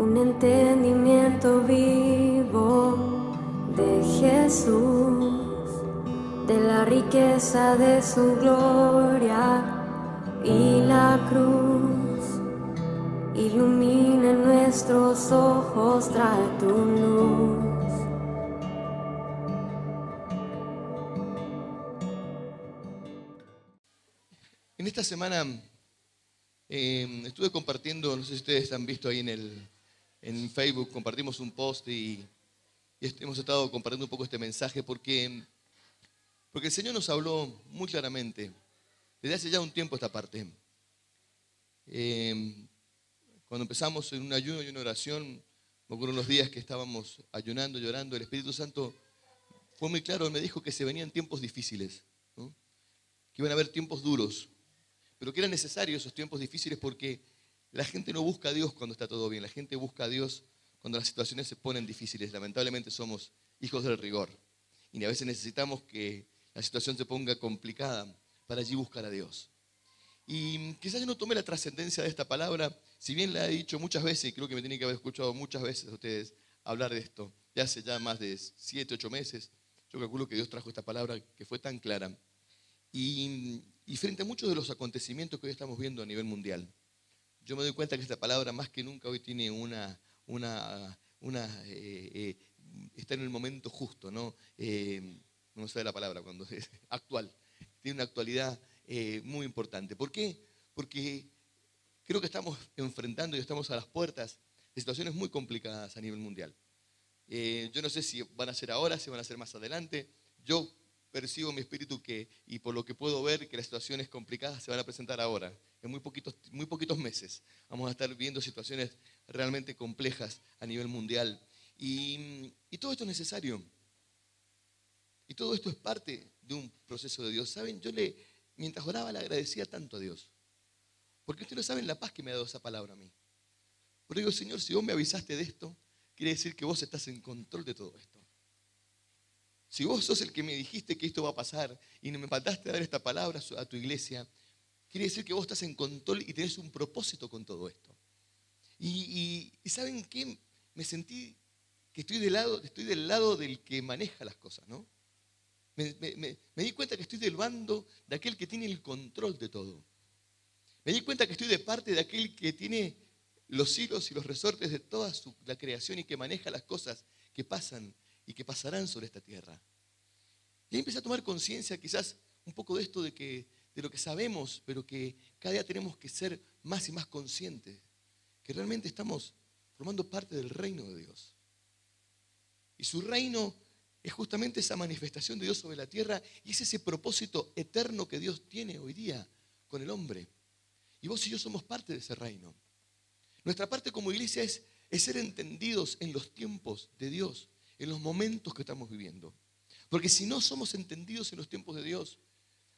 un entendimiento vivo de Jesús, de la riqueza de su gloria y la cruz. Ilumina nuestros ojos, trae tu luz. En esta semana estuve compartiendo, no sé si ustedes han visto ahí en Facebook, compartimos un post y hemos estado compartiendo un poco este mensaje porque el Señor nos habló muy claramente desde hace ya un tiempo esta parte. Cuando empezamos en un ayuno y una oración, me acuerdo los días que estábamos ayunando, llorando, el Espíritu Santo fue muy claro, me dijo que se venían tiempos difíciles, ¿no? Que iban a haber tiempos duros, pero que eran necesarios esos tiempos difíciles porque la gente no busca a Dios cuando está todo bien, la gente busca a Dios cuando las situaciones se ponen difíciles. Lamentablemente somos hijos del rigor y a veces necesitamos que la situación se ponga complicada para allí buscar a Dios. Y quizás yo no tomé la trascendencia de esta palabra, si bien la he dicho muchas veces, y creo que me tienen que haber escuchado muchas veces a ustedes hablar de esto, ya hace ya más de 7, 8 meses, yo calculo que Dios trajo esta palabra que fue tan clara. Y frente a muchos de los acontecimientos que hoy estamos viendo a nivel mundial, yo me doy cuenta que esta palabra más que nunca hoy tiene está en el momento justo, ¿no? No me sale la palabra cuando es actual, tiene una actualidad muy importante. ¿Por qué? Porque creo que estamos enfrentando y estamos a las puertas de situaciones muy complicadas a nivel mundial. Yo no sé si van a ser ahora, si van a ser más adelante. Yo percibo en mi espíritu y por lo que puedo ver, que las situaciones complicadas se van a presentar ahora. En muy poquitos meses vamos a estar viendo situaciones realmente complejas a nivel mundial. Y todo esto es necesario. Y todo esto es parte de un proceso de Dios. ¿Saben? Mientras oraba, le agradecía tanto a Dios. Porque ustedes no saben la paz que me ha dado esa palabra a mí. Pero digo, Señor, si vos me avisaste de esto, quiere decir que vos estás en control de todo esto. Si vos sos el que me dijiste que esto va a pasar y me mandaste a dar esta palabra a tu iglesia, quiere decir que vos estás en control y tenés un propósito con todo esto. Y ¿saben qué? Me sentí que estoy del lado del que maneja las cosas, ¿no? Me di cuenta que estoy del bando de aquel que tiene el control de todo. Me di cuenta que estoy de parte de aquel que tiene los hilos y los resortes de toda la creación y que maneja las cosas que pasan y que pasarán sobre esta tierra. Y ahí empecé a tomar conciencia quizás un poco de esto de lo que sabemos, pero que cada día tenemos que ser más y más conscientes, que realmente estamos formando parte del reino de Dios. Y su reino es justamente esa manifestación de Dios sobre la tierra y es ese propósito eterno que Dios tiene hoy día con el hombre. Y vos y yo somos parte de ese reino. Nuestra parte como iglesia es ser entendidos en los tiempos de Dios, en los momentos que estamos viviendo. Porque si no somos entendidos en los tiempos de Dios,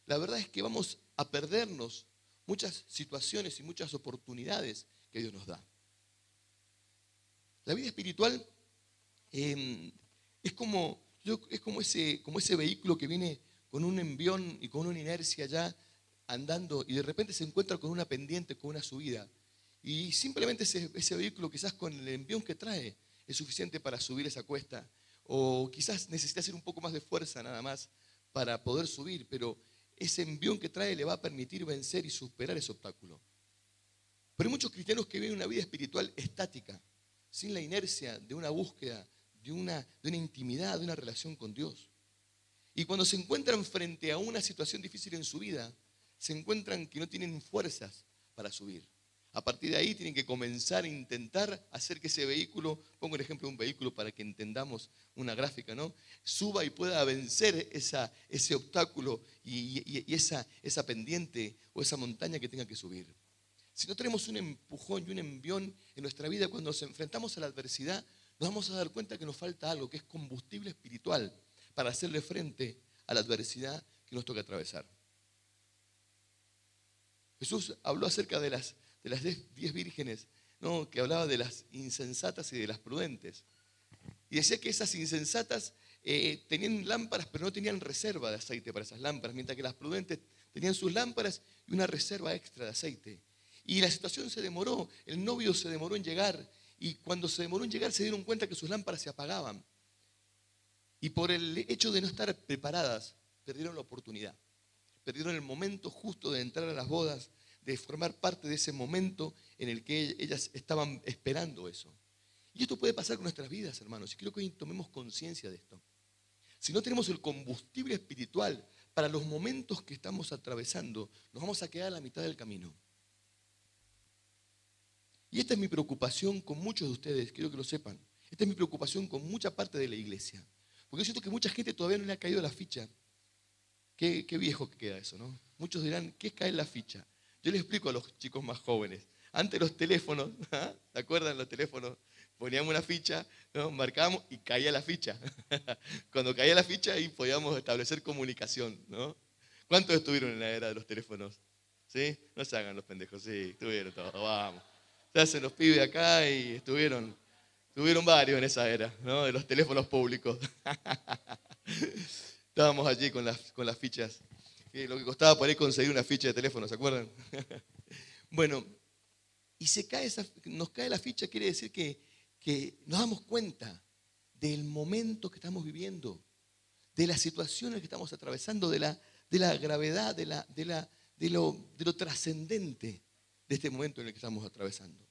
la verdad es que vamos a perdernos muchas situaciones y muchas oportunidades que Dios nos da. La vida espiritual es como ese vehículo que viene con un envión y con una inercia ya andando y de repente se encuentra con una pendiente, con una subida. Y simplemente ese vehículo quizás con el envión que trae es suficiente para subir esa cuesta. O quizás necesita hacer un poco más de fuerza nada más para poder subir, pero ese envión que trae le va a permitir vencer y superar ese obstáculo. Pero hay muchos cristianos que viven una vida espiritual estática, sin la inercia de una búsqueda, de una intimidad, de una relación con Dios. Y cuando se encuentran frente a una situación difícil en su vida, se encuentran que no tienen fuerzas para subir. A partir de ahí tienen que comenzar a intentar hacer que ese vehículo, pongo el ejemplo de un vehículo para que entendamos una gráfica, ¿no? Suba y pueda vencer ese obstáculo y esa pendiente o esa montaña que tenga que subir. Si no tenemos un empujón y un envión en nuestra vida, cuando nos enfrentamos a la adversidad, nos vamos a dar cuenta que nos falta algo, que es combustible espiritual para hacerle frente a la adversidad que nos toca atravesar. Jesús habló acerca de las 10 vírgenes, ¿no? Que hablaba de las insensatas y de las prudentes. Y decía que esas insensatas tenían lámparas, pero no tenían reserva de aceite para esas lámparas, mientras que las prudentes tenían sus lámparas y una reserva extra de aceite. Y la situación se demoró, el novio se demoró en llegar y cuando se demoró en llegar se dieron cuenta que sus lámparas se apagaban. Y por el hecho de no estar preparadas, perdieron la oportunidad. Perdieron el momento justo de entrar a las bodas, de formar parte de ese momento en el que ellas estaban esperando eso. Y esto puede pasar con nuestras vidas, hermanos, y quiero que hoy tomemos conciencia de esto. Si no tenemos el combustible espiritual para los momentos que estamos atravesando, nos vamos a quedar a la mitad del camino. Y esta es mi preocupación con muchos de ustedes, quiero que lo sepan. Esta es mi preocupación con mucha parte de la iglesia. Porque yo siento que mucha gente todavía no le ha caído la ficha. Qué viejo que queda eso, ¿no? Muchos dirán, ¿qué es caer la ficha? Yo les explico a los chicos más jóvenes. Antes los teléfonos, ¿ah? ¿Se acuerdan los teléfonos? Poníamos una ficha, ¿no? Marcábamos y caía la ficha. Cuando caía la ficha ahí podíamos establecer comunicación, ¿no? ¿Cuántos estuvieron en la era de los teléfonos? ¿Sí? No se hagan los pendejos, sí, estuvieron todos, vamos. Se hacen los pibes acá y estuvieron varios en esa era, ¿no? De los teléfonos públicos. Estábamos allí con las fichas. Lo que costaba por ahí conseguir una ficha de teléfono, ¿se acuerdan? Bueno, y nos cae la ficha, quiere decir que nos damos cuenta del momento que estamos viviendo, de las situaciones que estamos atravesando, de la gravedad, de lo trascendente de este momento en el que estamos atravesando.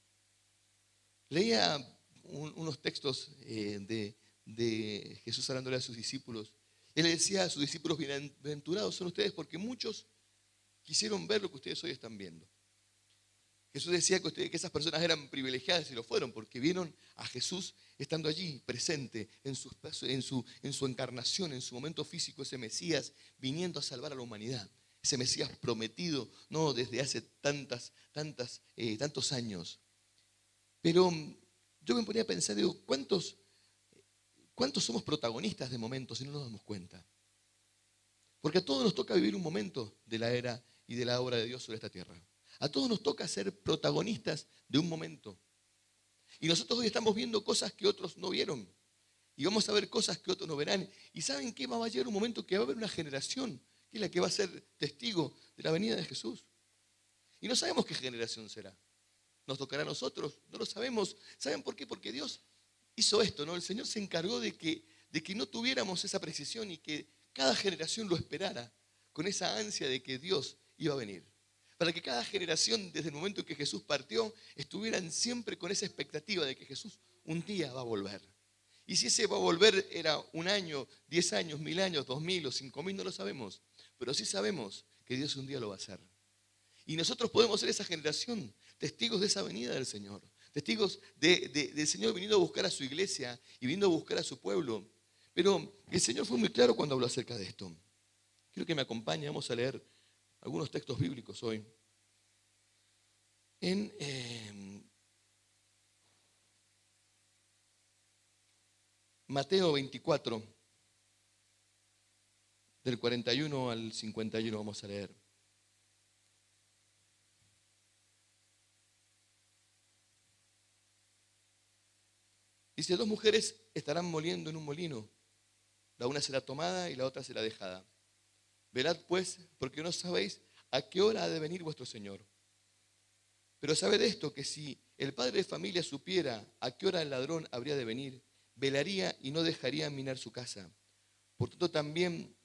Leía unos textos de Jesús hablándole a sus discípulos. Él le decía a sus discípulos, bienaventurados son ustedes porque muchos quisieron ver lo que ustedes hoy están viendo. Jesús decía que esas personas eran privilegiadas y lo fueron porque vieron a Jesús estando allí, presente, en su encarnación, en su momento físico, ese Mesías viniendo a salvar a la humanidad. Ese Mesías prometido, no desde hace tantos años. Pero yo me ponía a pensar, digo, ¿cuántos somos protagonistas de momentos y no nos damos cuenta? Porque a todos nos toca vivir un momento de la era y de la obra de Dios sobre esta tierra. A todos nos toca ser protagonistas de un momento. Y nosotros hoy estamos viendo cosas que otros no vieron. Y vamos a ver cosas que otros no verán. ¿Y saben qué? Va a llegar un momento que va a haber una generación que es la que va a ser testigo de la venida de Jesús. Y no sabemos qué generación será. ¿Nos tocará a nosotros? No lo sabemos. ¿Saben por qué? Porque Dios hizo esto, ¿no? El Señor se encargó de que no tuviéramos esa precisión y que cada generación lo esperara con esa ansia de que Dios iba a venir. Para que cada generación, desde el momento en que Jesús partió, estuvieran siempre con esa expectativa de que Jesús un día va a volver. Y si ese va a volver era 1 año, 10 años, 1000 años, 2000 o 5000, no lo sabemos. Pero sí sabemos que Dios un día lo va a hacer. Y nosotros podemos ser esa generación, testigos de esa venida del Señor. Testigos del Señor viniendo a buscar a su iglesia y viniendo a buscar a su pueblo. Pero el Señor fue muy claro cuando habló acerca de esto. Quiero que me acompañe, vamos a leer algunos textos bíblicos hoy. En Mateo 24, del 41 al 51 vamos a leer. Dice, 2 mujeres estarán moliendo en un molino. La una será tomada y la otra será dejada. Velad pues, porque no sabéis a qué hora ha de venir vuestro Señor. Pero sabed esto, que si el padre de familia supiera a qué hora el ladrón habría de venir, velaría y no dejaría minar su casa. Por tanto también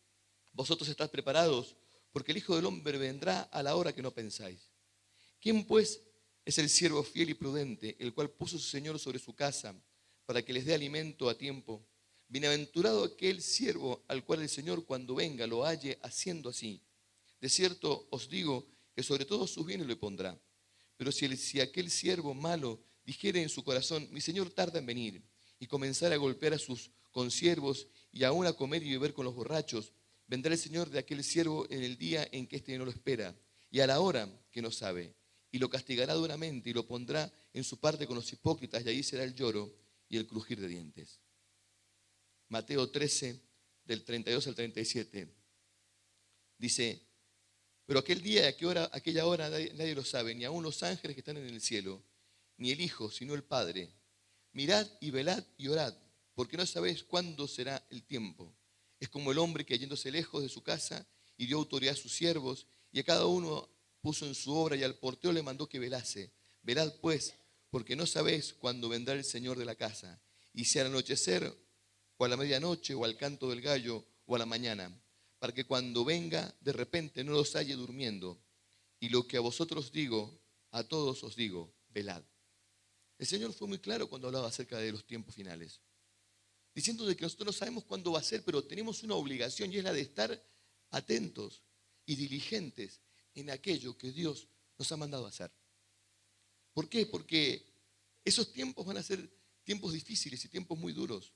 vosotros estáis preparados, porque el Hijo del Hombre vendrá a la hora que no pensáis. ¿Quién pues es el siervo fiel y prudente, el cual puso su Señor sobre su casa, para que les dé alimento a tiempo? Bienaventurado aquel siervo al cual el Señor cuando venga lo halle haciendo así. De cierto os digo que sobre todos sus bienes lo pondrá. Pero si aquel siervo malo dijere en su corazón, mi Señor tarda en venir, y comenzara a golpear a sus consiervos y aún a comer y beber con los borrachos, vendrá el Señor de aquel siervo en el día en que éste no lo espera, y a la hora que no sabe, y lo castigará duramente y lo pondrá en su parte con los hipócritas, y allí será el lloro y el crujir de dientes. Mateo 13, del 32 al 37, dice, pero aquel día y aquella hora nadie lo sabe, ni aun los ángeles que están en el cielo, ni el Hijo, sino el Padre. Mirad y velad y orad, porque no sabéis cuándo será el tiempo. Es como el hombre que yéndose lejos de su casa y dio autoridad a sus siervos, y a cada uno puso en su obra, y al portero le mandó que velase. Velad pues, porque no sabés cuándo vendrá el Señor de la casa, y si al anochecer, o a la medianoche, o al canto del gallo, o a la mañana, para que cuando venga de repente no los halle durmiendo. Y lo que a vosotros digo, a todos os digo, velad. El Señor fue muy claro cuando hablaba acerca de los tiempos finales, diciendo de que nosotros no sabemos cuándo va a ser, pero tenemos una obligación, y es la de estar atentos y diligentes en aquello que Dios nos ha mandado a hacer. ¿Por qué? Porque esos tiempos van a ser tiempos difíciles y tiempos muy duros.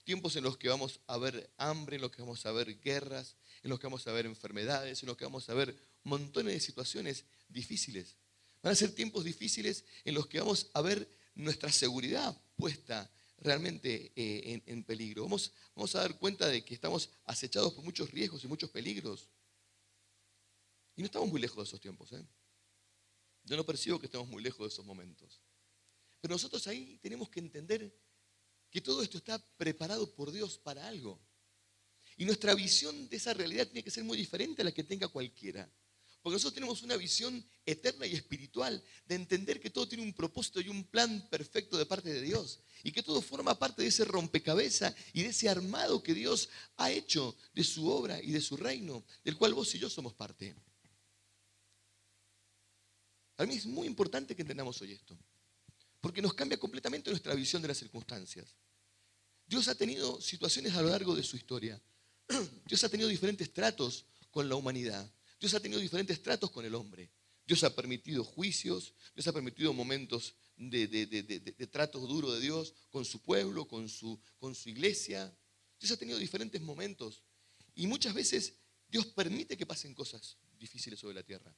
Tiempos en los que vamos a ver hambre, en los que vamos a ver guerras, en los que vamos a ver enfermedades, en los que vamos a ver montones de situaciones difíciles. Van a ser tiempos difíciles en los que vamos a ver nuestra seguridad puesta realmente en peligro. Vamos a dar cuenta de que estamos acechados por muchos riesgos y muchos peligros. Y no estamos muy lejos de esos tiempos, ¿eh? Yo no percibo que estemos muy lejos de esos momentos. Pero nosotros ahí tenemos que entender que todo esto está preparado por Dios para algo. Y nuestra visión de esa realidad tiene que ser muy diferente a la que tenga cualquiera. Porque nosotros tenemos una visión eterna y espiritual de entender que todo tiene un propósito y un plan perfecto de parte de Dios. Y que todo forma parte de ese rompecabezas y de ese armado que Dios ha hecho de su obra y de su reino, del cual vos y yo somos parte. Para mí es muy importante que entendamos hoy esto, porque nos cambia completamente nuestra visión de las circunstancias. Dios ha tenido situaciones a lo largo de su historia. Dios ha tenido diferentes tratos con la humanidad. Dios ha tenido diferentes tratos con el hombre. Dios ha permitido juicios, Dios ha permitido momentos de trato duro de Dios con su pueblo, con su iglesia. Dios ha tenido diferentes momentos. Y muchas veces Dios permite que pasen cosas difíciles sobre la tierra.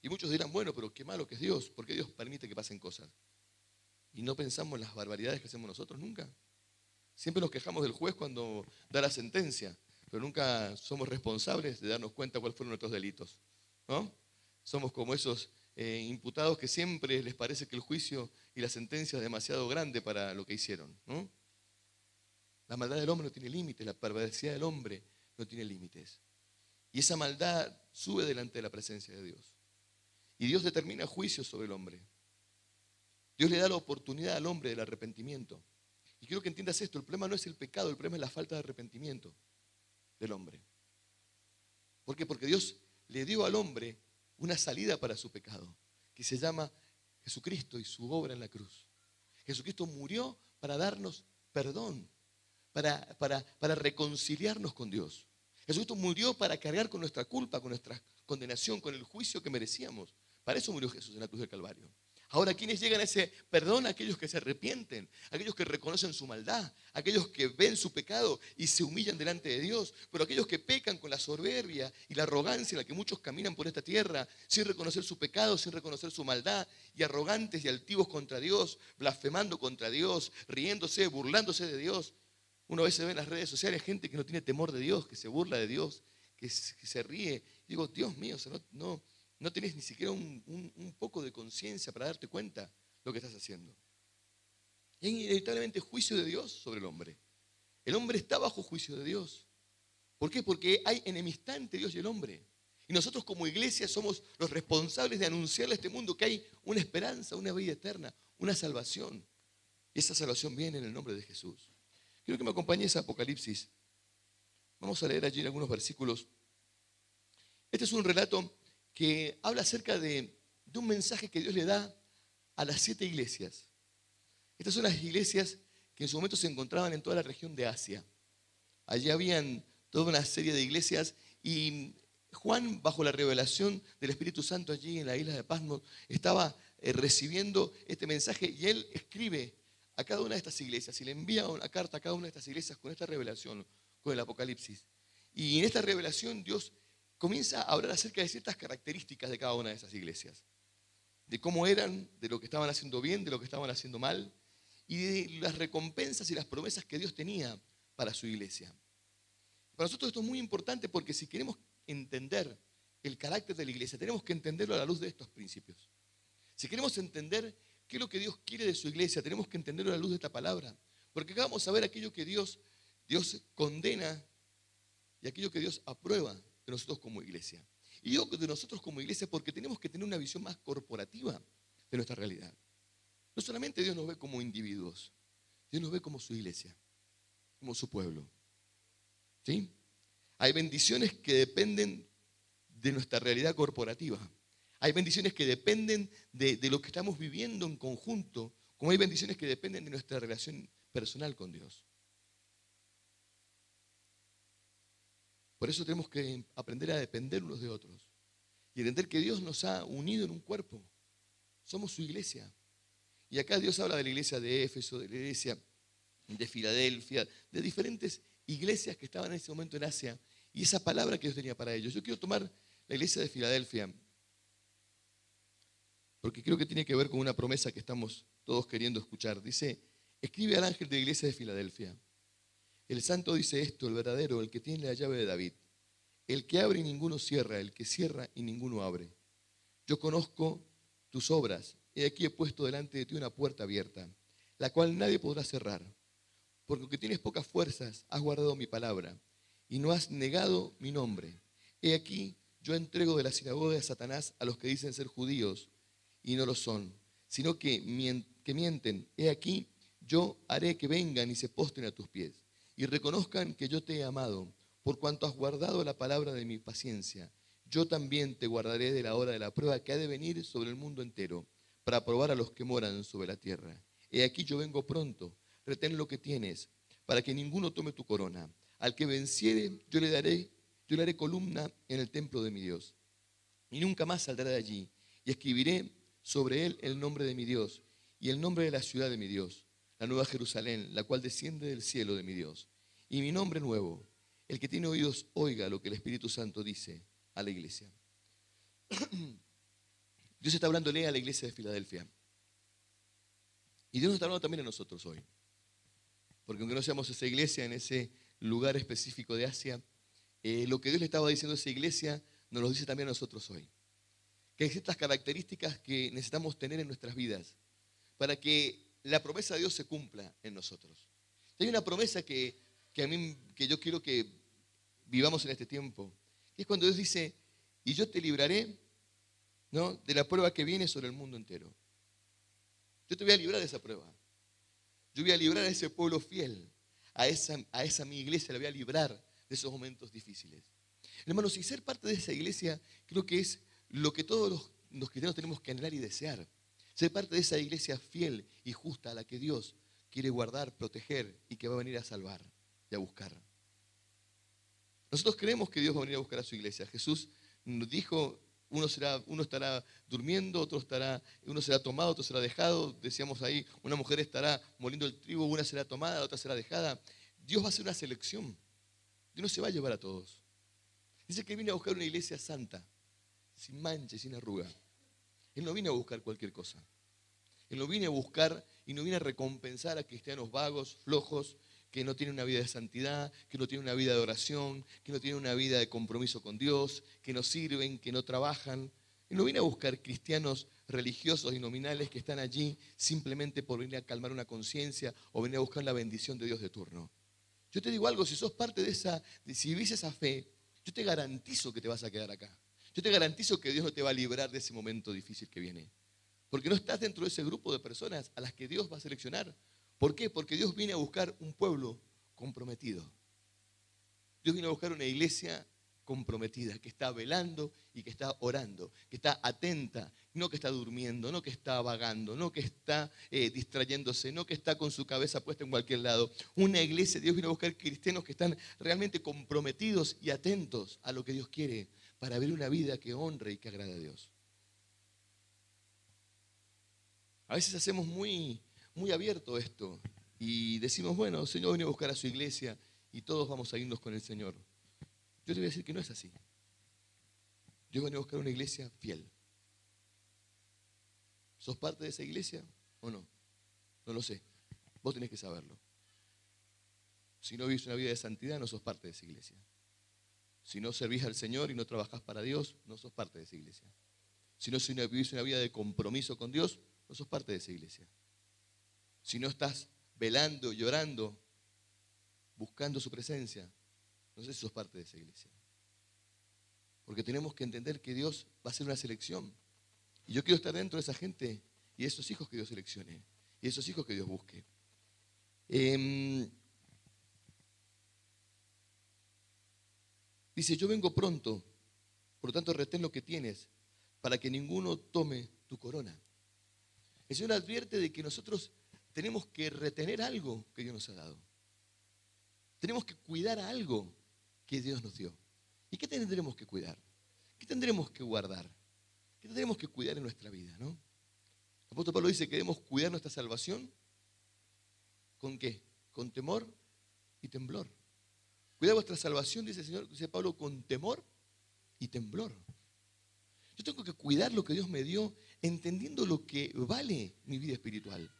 Y muchos dirán, bueno, pero qué malo que es Dios, ¿por qué Dios permite que pasen cosas? Y no pensamos en las barbaridades que hacemos nosotros nunca. Siempre nos quejamos del juez cuando da la sentencia, pero nunca somos responsables de darnos cuenta cuáles fueron nuestros delitos, ¿no? Somos como esos imputados que siempre les parece que el juicio y la sentencia es demasiado grande para lo que hicieron, ¿no? La maldad del hombre no tiene límites, la perversidad del hombre no tiene límites. Y esa maldad sube delante de la presencia de Dios. Y Dios determina juicios sobre el hombre. Dios le da la oportunidad al hombre del arrepentimiento. Y quiero que entiendas esto, el problema no es el pecado, el problema es la falta de arrepentimiento del hombre. ¿Por qué? Porque Dios le dio al hombre una salida para su pecado, que se llama Jesucristo y su obra en la cruz. Jesucristo murió para darnos perdón, para reconciliarnos con Dios. Jesucristo murió para cargar con nuestra culpa, con nuestra condenación, con el juicio que merecíamos. Para eso murió Jesús en la cruz del Calvario. Ahora, ¿quiénes llegan a ese perdón? Aquellos que se arrepienten, aquellos que reconocen su maldad, aquellos que ven su pecado y se humillan delante de Dios, pero aquellos que pecan con la soberbia y la arrogancia en la que muchos caminan por esta tierra, sin reconocer su pecado, sin reconocer su maldad, y arrogantes y altivos contra Dios, blasfemando contra Dios, riéndose, burlándose de Dios. Uno a veces ve en las redes sociales gente que no tiene temor de Dios, que se burla de Dios, que se ríe. Y digo, Dios mío, o sea, no tenés ni siquiera un poco de conciencia para darte cuenta lo que estás haciendo. Y hay inevitablemente juicio de Dios sobre el hombre. El hombre está bajo juicio de Dios. ¿Por qué? Porque hay enemistad entre Dios y el hombre. Y nosotros como iglesia somos los responsables de anunciarle a este mundo que hay una esperanza, una vida eterna, una salvación. Y esa salvación viene en el nombre de Jesús. Quiero que me acompañes a Apocalipsis. Vamos a leer allí algunos versículos. Este es un relato que habla acerca de un mensaje que Dios le da a las 7 iglesias. Estas son las iglesias que en su momento se encontraban en toda la región de Asia. Allí habían toda una serie de iglesias y Juan, bajo la revelación del Espíritu Santo allí en la isla de Patmos, estaba recibiendo este mensaje y él escribe a cada una de estas iglesias y le envía una carta a cada una de estas iglesias con esta revelación, con el Apocalipsis. Y en esta revelación Dios comienza a hablar acerca de ciertas características de cada una de esas iglesias. De cómo eran, de lo que estaban haciendo bien, de lo que estaban haciendo mal, y de las recompensas y las promesas que Dios tenía para su iglesia. Para nosotros esto es muy importante porque si queremos entender el carácter de la iglesia, tenemos que entenderlo a la luz de estos principios. Si queremos entender qué es lo que Dios quiere de su iglesia, tenemos que entenderlo a la luz de esta palabra. Porque acá vamos a ver aquello que Dios condena y aquello que Dios aprueba de nosotros como iglesia. Y digo de nosotros como iglesia porque tenemos que tener una visión más corporativa de nuestra realidad. No solamente Dios nos ve como individuos, Dios nos ve como su iglesia, como su pueblo. ¿Sí? Hay bendiciones que dependen de nuestra realidad corporativa. Hay bendiciones que dependen de lo que estamos viviendo en conjunto, como hay bendiciones que dependen de nuestra relación personal con Dios. Por eso tenemos que aprender a depender unos de otros y entender que Dios nos ha unido en un cuerpo. Somos su iglesia. Y acá Dios habla de la iglesia de Éfeso, de la iglesia de Filadelfia, de diferentes iglesias que estaban en ese momento en Asia y esa palabra que Dios tenía para ellos. Yo quiero tomar la iglesia de Filadelfia porque creo que tiene que ver con una promesa que estamos todos queriendo escuchar. Dice, escribe al ángel de la iglesia de Filadelfia. El santo dice esto, el verdadero, el que tiene la llave de David. El que abre y ninguno cierra, el que cierra y ninguno abre. Yo conozco tus obras. He aquí he puesto delante de ti una puerta abierta, la cual nadie podrá cerrar. Porque aunque tienes pocas fuerzas, has guardado mi palabra y no has negado mi nombre. He aquí yo entrego de la sinagoga de Satanás a los que dicen ser judíos y no lo son, sino que mienten. He aquí yo haré que vengan y se postren a tus pies y reconozcan que yo te he amado, por cuanto has guardado la palabra de mi paciencia. Yo también te guardaré de la hora de la prueba que ha de venir sobre el mundo entero, para probar a los que moran sobre la tierra. He aquí yo vengo pronto, retén lo que tienes, para que ninguno tome tu corona. Al que venciere, yo le haré columna en el templo de mi Dios, y nunca más saldrá de allí. Y escribiré sobre él el nombre de mi Dios, y el nombre de la ciudad de mi Dios, la nueva Jerusalén, la cual desciende del cielo de mi Dios. Y mi nombre nuevo, el que tiene oídos, oiga lo que el Espíritu Santo dice a la iglesia. Dios está hablándole a la iglesia de Filadelfia. Y Dios nos está hablando también a nosotros hoy. Porque aunque no seamos esa iglesia en ese lugar específico de Asia, lo que Dios le estaba diciendo a esa iglesia nos lo dice también a nosotros hoy. Que hay ciertas características que necesitamos tener en nuestras vidas para que la promesa de Dios se cumpla en nosotros. Hay una promesa que yo quiero que vivamos en este tiempo, que es cuando Dios dice, y yo te libraré, ¿no?, de la prueba que viene sobre el mundo entero. Yo te voy a librar de esa prueba. Yo voy a librar a ese pueblo fiel, a esa mi iglesia, la voy a librar de esos momentos difíciles. Hermanos, y ser parte de esa iglesia creo que es lo que todos los cristianos tenemos que anhelar y desear. Ser parte de esa iglesia fiel y justa a la que Dios quiere guardar, proteger y que va a venir a salvar y a buscar. Nosotros creemos que Dios va a venir a buscar a su iglesia. Jesús nos dijo, uno estará durmiendo, uno será tomado, otro será dejado. Decíamos ahí, una mujer estará moliendo el trigo, una será tomada, otra será dejada. Dios va a hacer una selección. Dios no se va a llevar a todos. Dice que viene a buscar una iglesia santa, sin mancha y sin arruga. Él no viene a buscar cualquier cosa. Él no viene a buscar y no viene a recompensar a cristianos vagos, flojos, que no tienen una vida de santidad, que no tienen una vida de oración, que no tienen una vida de compromiso con Dios, que no sirven, que no trabajan. Él no viene a buscar cristianos religiosos y nominales que están allí simplemente por venir a calmar una conciencia o venir a buscar la bendición de Dios de turno. Yo te digo algo, si sos parte si vivís esa fe, yo te garantizo que te vas a quedar acá. Yo te garantizo que Dios no te va a librar de ese momento difícil que viene. Porque no estás dentro de ese grupo de personas a las que Dios va a seleccionar. ¿Por qué? Porque Dios viene a buscar un pueblo comprometido. Dios viene a buscar una iglesia comprometida, que está velando y que está orando, que está atenta, no que está durmiendo, no que está vagando, no que está distrayéndose, no que está con su cabeza puesta en cualquier lado. Una iglesia, Dios viene a buscar cristianos que están realmente comprometidos y atentos a lo que Dios quiere para vivir una vida que honre y que agrade a Dios. A veces hacemos muy abierto esto y decimos, bueno, el Señor viene a buscar a su iglesia y todos vamos a irnos con el Señor. Yo te voy a decir que no es así. Dios viene a buscar una iglesia fiel. ¿Sos parte de esa iglesia o no? No lo sé. Vos tenés que saberlo. Si no vivís una vida de santidad, no sos parte de esa iglesia. Si no servís al Señor y no trabajás para Dios, no sos parte de esa iglesia. Si no vivís una vida de compromiso con Dios, no sos parte de esa iglesia. Si no estás velando, llorando, buscando su presencia, no sé si sos parte de esa iglesia. Porque tenemos que entender que Dios va a hacer una selección. Y yo quiero estar dentro de esa gente y esos hijos que Dios seleccione, y esos hijos que Dios busque. Dice, yo vengo pronto, por lo tanto retén lo que tienes, para que ninguno tome tu corona. El Señor advierte de que nosotros tenemos que retener algo que Dios nos ha dado. Tenemos que cuidar algo que Dios nos dio. ¿Y qué tendremos que cuidar? ¿Qué tendremos que guardar? ¿Qué tendremos que cuidar en nuestra vida, no? El apóstol Pablo dice que debemos cuidar nuestra salvación. ¿Con qué? Con temor y temblor. Cuidad vuestra salvación, dice el Señor, dice Pablo, con temor y temblor. Yo tengo que cuidar lo que Dios me dio, entendiendo lo que vale mi vida espiritual.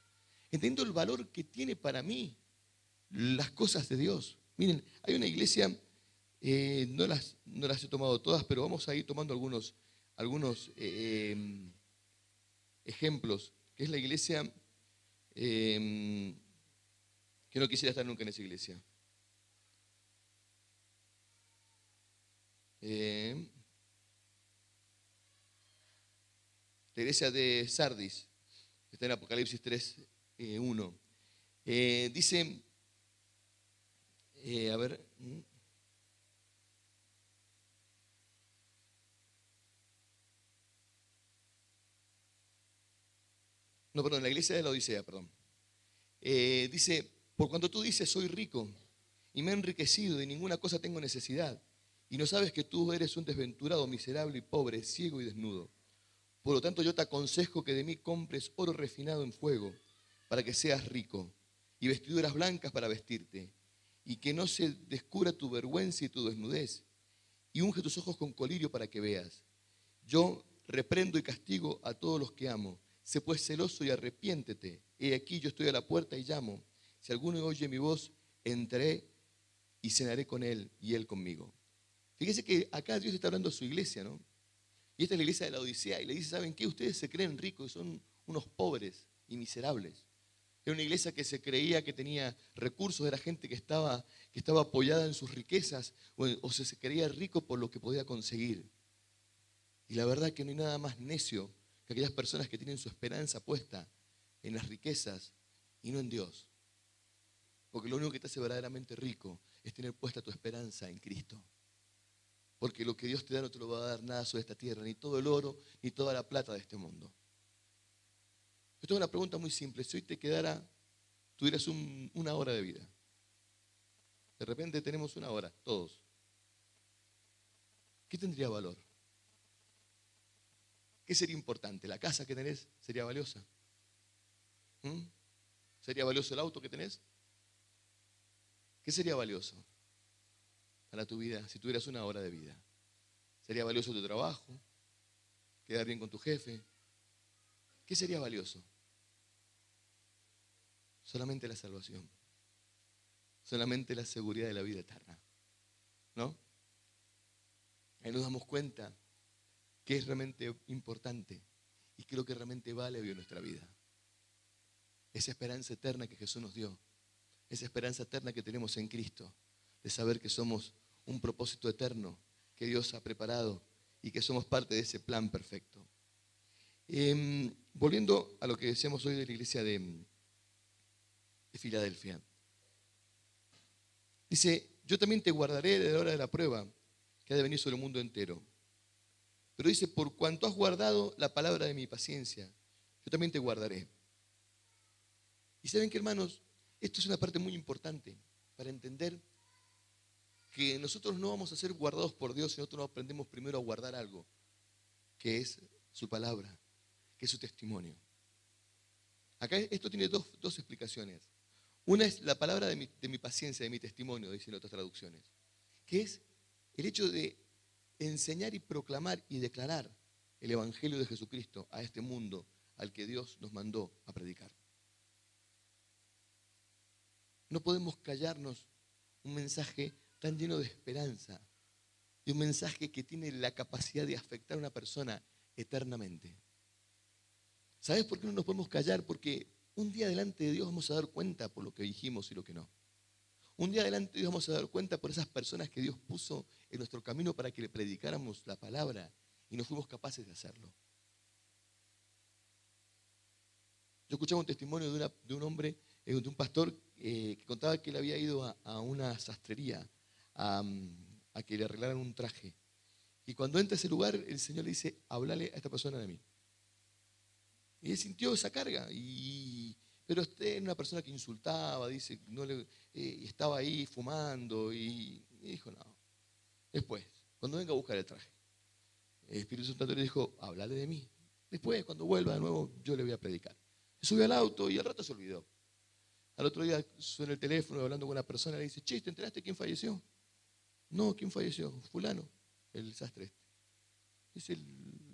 Entendiendo el valor que tiene para mí las cosas de Dios. Miren, hay una iglesia, no las he tomado todas, pero vamos a ir tomando algunos ejemplos, que es la iglesia que no quisiera estar nunca en esa iglesia. La iglesia de Sardis, que está en Apocalipsis 3, 1. Dice, a ver, no, perdón, la iglesia de la Odisea, perdón. Dice, por cuanto tú dices, soy rico y me he enriquecido, de ninguna cosa tengo necesidad, y no sabes que tú eres un desventurado, miserable y pobre, ciego y desnudo. Por lo tanto, yo te aconsejo que de mí compres oro refinado en fuego, para que seas rico, y vestiduras blancas para vestirte, y que no se descubra tu vergüenza y tu desnudez, y unge tus ojos con colirio para que veas. Yo reprendo y castigo a todos los que amo. Sé pues celoso y arrepiéntete. He aquí yo estoy a la puerta y llamo. Si alguno oye mi voz, entraré y cenaré con él y él conmigo. Fíjese que acá Dios está hablando a su iglesia, ¿no? Y esta es la iglesia de la Odisea. Y le dice, ¿saben qué? Ustedes se creen ricos y son unos pobres y miserables. Era una iglesia que se creía que tenía recursos, era gente que estaba apoyada en sus riquezas o se creía rico por lo que podía conseguir. Y la verdad que no hay nada más necio que aquellas personas que tienen su esperanza puesta en las riquezas y no en Dios. Porque lo único que te hace verdaderamente rico es tener puesta tu esperanza en Cristo. Porque lo que Dios te da no te lo va a dar nada sobre esta tierra, ni todo el oro, ni toda la plata de este mundo. Yo tengo una pregunta muy simple. Si hoy tuvieras una hora de vida. De repente tenemos una hora, todos. ¿Qué tendría valor? ¿Qué sería importante? ¿La casa que tenés sería valiosa? ¿Sería valioso el auto que tenés? ¿Qué sería valioso para tu vida si tuvieras una hora de vida? ¿Sería valioso tu trabajo? ¿Quedar bien con tu jefe? ¿Qué sería valioso? Solamente la salvación. Solamente la seguridad de la vida eterna. ¿No? Ahí nos damos cuenta que es realmente importante y que es lo que realmente vale hoy en nuestra vida. Esa esperanza eterna que Jesús nos dio. Esa esperanza eterna que tenemos en Cristo. De saber que somos un propósito eterno que Dios ha preparado y que somos parte de ese plan perfecto. Volviendo a lo que decíamos hoy de la iglesia de Filadelfia. Dice, yo también te guardaré de la hora de la prueba que ha de venir sobre el mundo entero. Pero dice, por cuanto has guardado la palabra de mi paciencia, yo también te guardaré. Y saben que, hermanos, esto es una parte muy importante para entender que nosotros no vamos a ser guardados por Dios si nosotros no aprendemos primero a guardar algo, que es su palabra, que es su testimonio. Acá esto tiene dos explicaciones. Una es la palabra de mi paciencia, de mi testimonio, dicen otras traducciones, que es el hecho de enseñar y proclamar y declarar el Evangelio de Jesucristo a este mundo al que Dios nos mandó a predicar. No podemos callarnos un mensaje tan lleno de esperanza y un mensaje que tiene la capacidad de afectar a una persona eternamente. ¿Sabes por qué no nos podemos callar? Porque un día delante de Dios vamos a dar cuenta por lo que dijimos y lo que no. Un día delante de Dios vamos a dar cuenta por esas personas que Dios puso en nuestro camino para que le predicáramos la palabra y no fuimos capaces de hacerlo. Yo escuchaba un testimonio de un hombre, de un pastor, que contaba que él había ido a una sastrería a que le arreglaran un traje. Y cuando entra a ese lugar, el Señor le dice, háblale a esta persona de mí. Y él sintió esa carga, pero usted era una persona que insultaba, dice, y estaba ahí fumando, y dijo, no. Después, cuando venga a buscar el traje, el Espíritu Santo le dijo, háblale de mí. Después, cuando vuelva de nuevo, yo le voy a predicar. Se subió al auto y al rato se olvidó. Al otro día suena el teléfono hablando con una persona y le dice, che, ¿te enteraste quién falleció? No, ¿quién falleció? Fulano, el sastre este. Dice,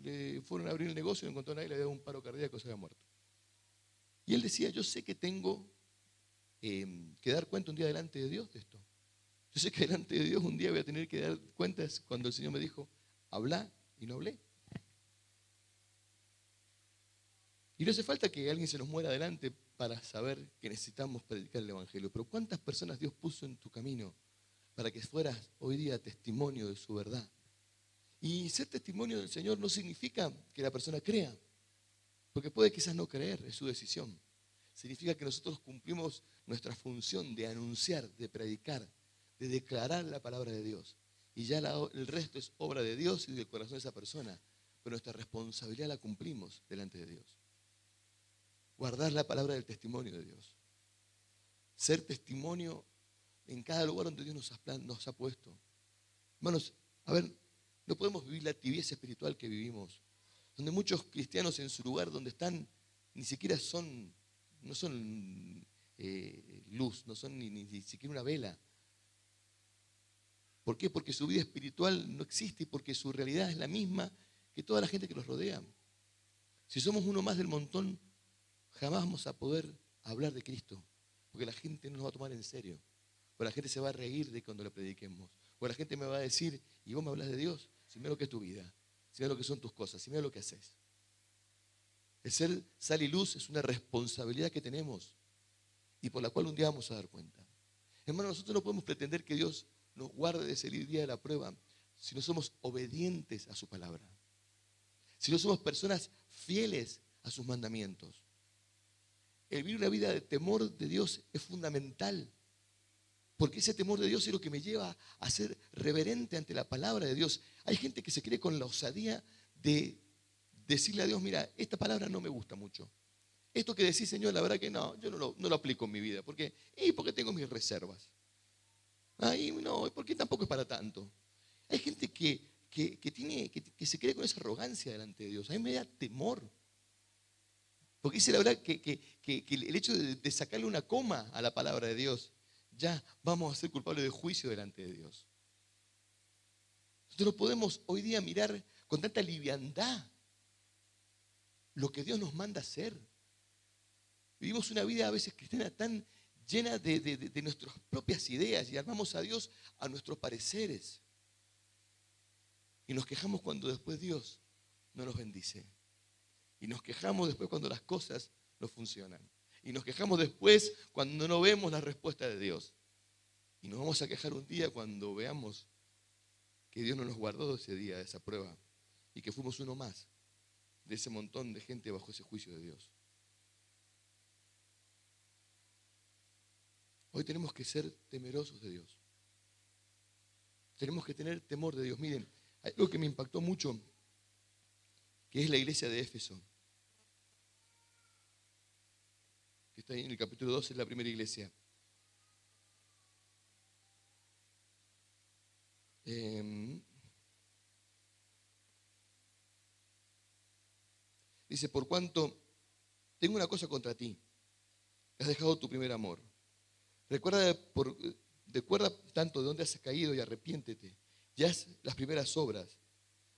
le fueron a abrir el negocio y no encontró a nadie, le dio un paro cardíaco, se había muerto. Y él decía, yo sé que tengo que dar cuenta un día delante de Dios de esto. Yo sé que delante de Dios un día voy a tener que dar cuentas cuando el Señor me dijo, habla, y no hablé. Y no hace falta que alguien se nos muera adelante para saber que necesitamos predicar el Evangelio. Pero ¿cuántas personas Dios puso en tu camino para que fueras hoy día testimonio de su verdad? Y ser testimonio del Señor no significa que la persona crea, porque puede quizás no creer, es su decisión. Significa que nosotros cumplimos nuestra función de anunciar, de predicar, de declarar la palabra de Dios. Y ya el resto es obra de Dios y del corazón de esa persona. Pero nuestra responsabilidad la cumplimos delante de Dios. Guardar la palabra del testimonio de Dios. Ser testimonio en cada lugar donde Dios nos ha puesto. Hermanos, a ver, no podemos vivir la tibieza espiritual que vivimos. Donde muchos cristianos en su lugar donde están, ni siquiera no son luz, no son ni siquiera una vela. ¿Por qué? Porque su vida espiritual no existe y porque su realidad es la misma que toda la gente que los rodea. Si somos uno más del montón, jamás vamos a poder hablar de Cristo, porque la gente no nos va a tomar en serio. O la gente se va a reír de cuando le prediquemos. O la gente me va a decir, ¿y vos me hablas de Dios? Si mira lo que es tu vida, si mira lo que son tus cosas, si mira lo que haces. El ser sal y luz es una responsabilidad que tenemos y por la cual un día vamos a dar cuenta. Hermano, nosotros no podemos pretender que Dios nos guarde de salir día de la prueba si no somos obedientes a su palabra. Si no somos personas fieles a sus mandamientos. El vivir una vida de temor de Dios es fundamental. Porque ese temor de Dios es lo que me lleva a ser reverente ante la palabra de Dios. Hay gente que se cree con la osadía de decirle a Dios, mira, esta palabra no me gusta mucho. Esto que decís, Señor, la verdad que no, yo no lo aplico en mi vida. ¿Por qué? Porque tengo mis reservas. No, porque tampoco es para tanto. Hay gente que se cree con esa arrogancia delante de Dios. A mí me da temor. Porque dice la verdad que el hecho de sacarle una coma a la palabra de Dios, ya vamos a ser culpables de juicio delante de Dios. Nosotros no podemos hoy día mirar con tanta liviandad lo que Dios nos manda hacer. Vivimos una vida a veces cristiana tan llena de nuestras propias ideas y armamos a Dios a nuestros pareceres. Y nos quejamos cuando después Dios no nos bendice. Y nos quejamos después cuando las cosas no funcionan. Y nos quejamos después cuando no vemos la respuesta de Dios. Y nos vamos a quejar un día cuando veamos que Dios no nos guardó ese día, esa prueba. Y que fuimos uno más de ese montón de gente bajo ese juicio de Dios. Hoy tenemos que ser temerosos de Dios. Tenemos que tener temor de Dios. Miren, hay algo que me impactó mucho, que es la iglesia de Éfeso. Que está ahí en el capítulo 12, es la primera iglesia. Dice, por cuanto tengo una cosa contra ti, has dejado tu primer amor. Recuerda tanto de dónde has caído y arrepiéntete. Ya haz las primeras obras.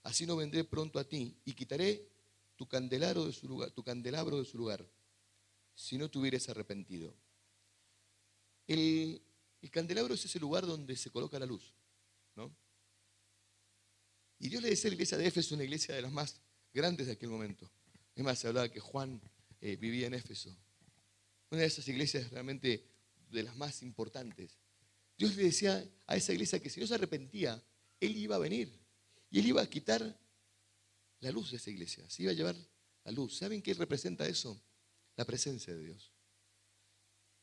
Así no vendré pronto a ti y quitaré tu candelabro de su lugar, si no te hubieras arrepentido. El candelabro es ese lugar donde se coloca la luz, ¿no? Y Dios le decía a la iglesia de Éfeso, una iglesia de las más grandes de aquel momento. Es más, se hablaba que Juan vivía en Éfeso. Una de esas iglesias realmente de las más importantes. Dios le decía a esa iglesia que si no se arrepentía, Él iba a venir. Y Él iba a quitar la luz de esa iglesia. Se iba a llevar la luz. ¿Saben qué representa eso? La presencia de Dios.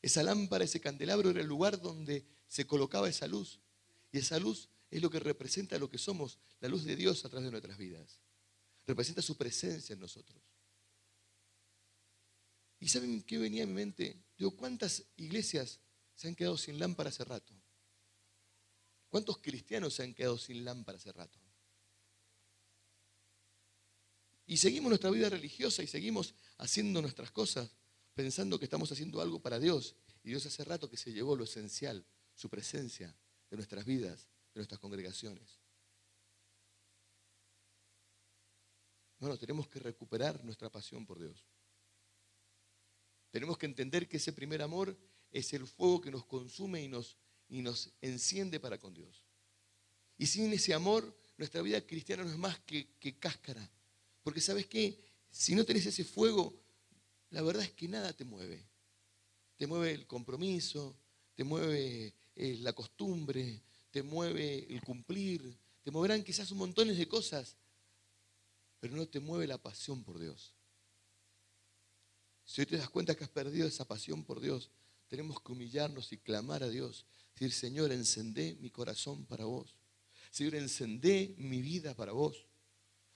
Esa lámpara, ese candelabro era el lugar donde se colocaba esa luz. Y esa luz es lo que representa lo que somos, la luz de Dios a través de nuestras vidas. Representa su presencia en nosotros. ¿Y saben qué venía a mi mente? Digo, ¿cuántas iglesias se han quedado sin lámpara hace rato? ¿Cuántos cristianos se han quedado sin lámpara hace rato? Y seguimos nuestra vida religiosa y seguimos haciendo nuestras cosas pensando que estamos haciendo algo para Dios. Y Dios hace rato que se llevó lo esencial, su presencia de nuestras vidas, de nuestras congregaciones. Bueno, tenemos que recuperar nuestra pasión por Dios. Tenemos que entender que ese primer amor es el fuego que nos consume y nos enciende para con Dios. Y sin ese amor, nuestra vida cristiana no es más que cáscara. Porque ¿sabes qué? Si no tenés ese fuego, la verdad es que nada te mueve. Te mueve el compromiso, te mueve la costumbre, te mueve el cumplir, te moverán quizás un montón de cosas, pero no te mueve la pasión por Dios. Si hoy te das cuenta que has perdido esa pasión por Dios, tenemos que humillarnos y clamar a Dios. Decir, Señor, encendé mi corazón para vos. Señor, encendé mi vida para vos.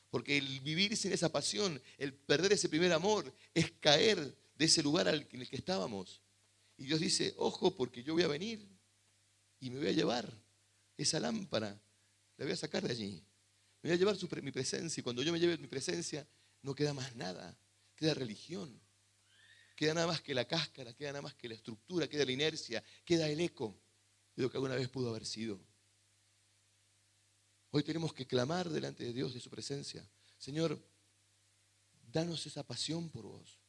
Porque el vivir sin esa pasión, el perder ese primer amor, es caer de ese lugar en el que estábamos. Y Dios dice, ojo, porque yo voy a venir y me voy a llevar esa lámpara, la voy a sacar de allí. Me voy a llevar mi presencia y cuando yo me lleve mi presencia, no queda más nada, queda religión. Queda nada más que la cáscara, queda nada más que la estructura, queda la inercia, queda el eco de lo que alguna vez pudo haber sido. Hoy tenemos que clamar delante de Dios, de su presencia. Señor, danos esa pasión por vos.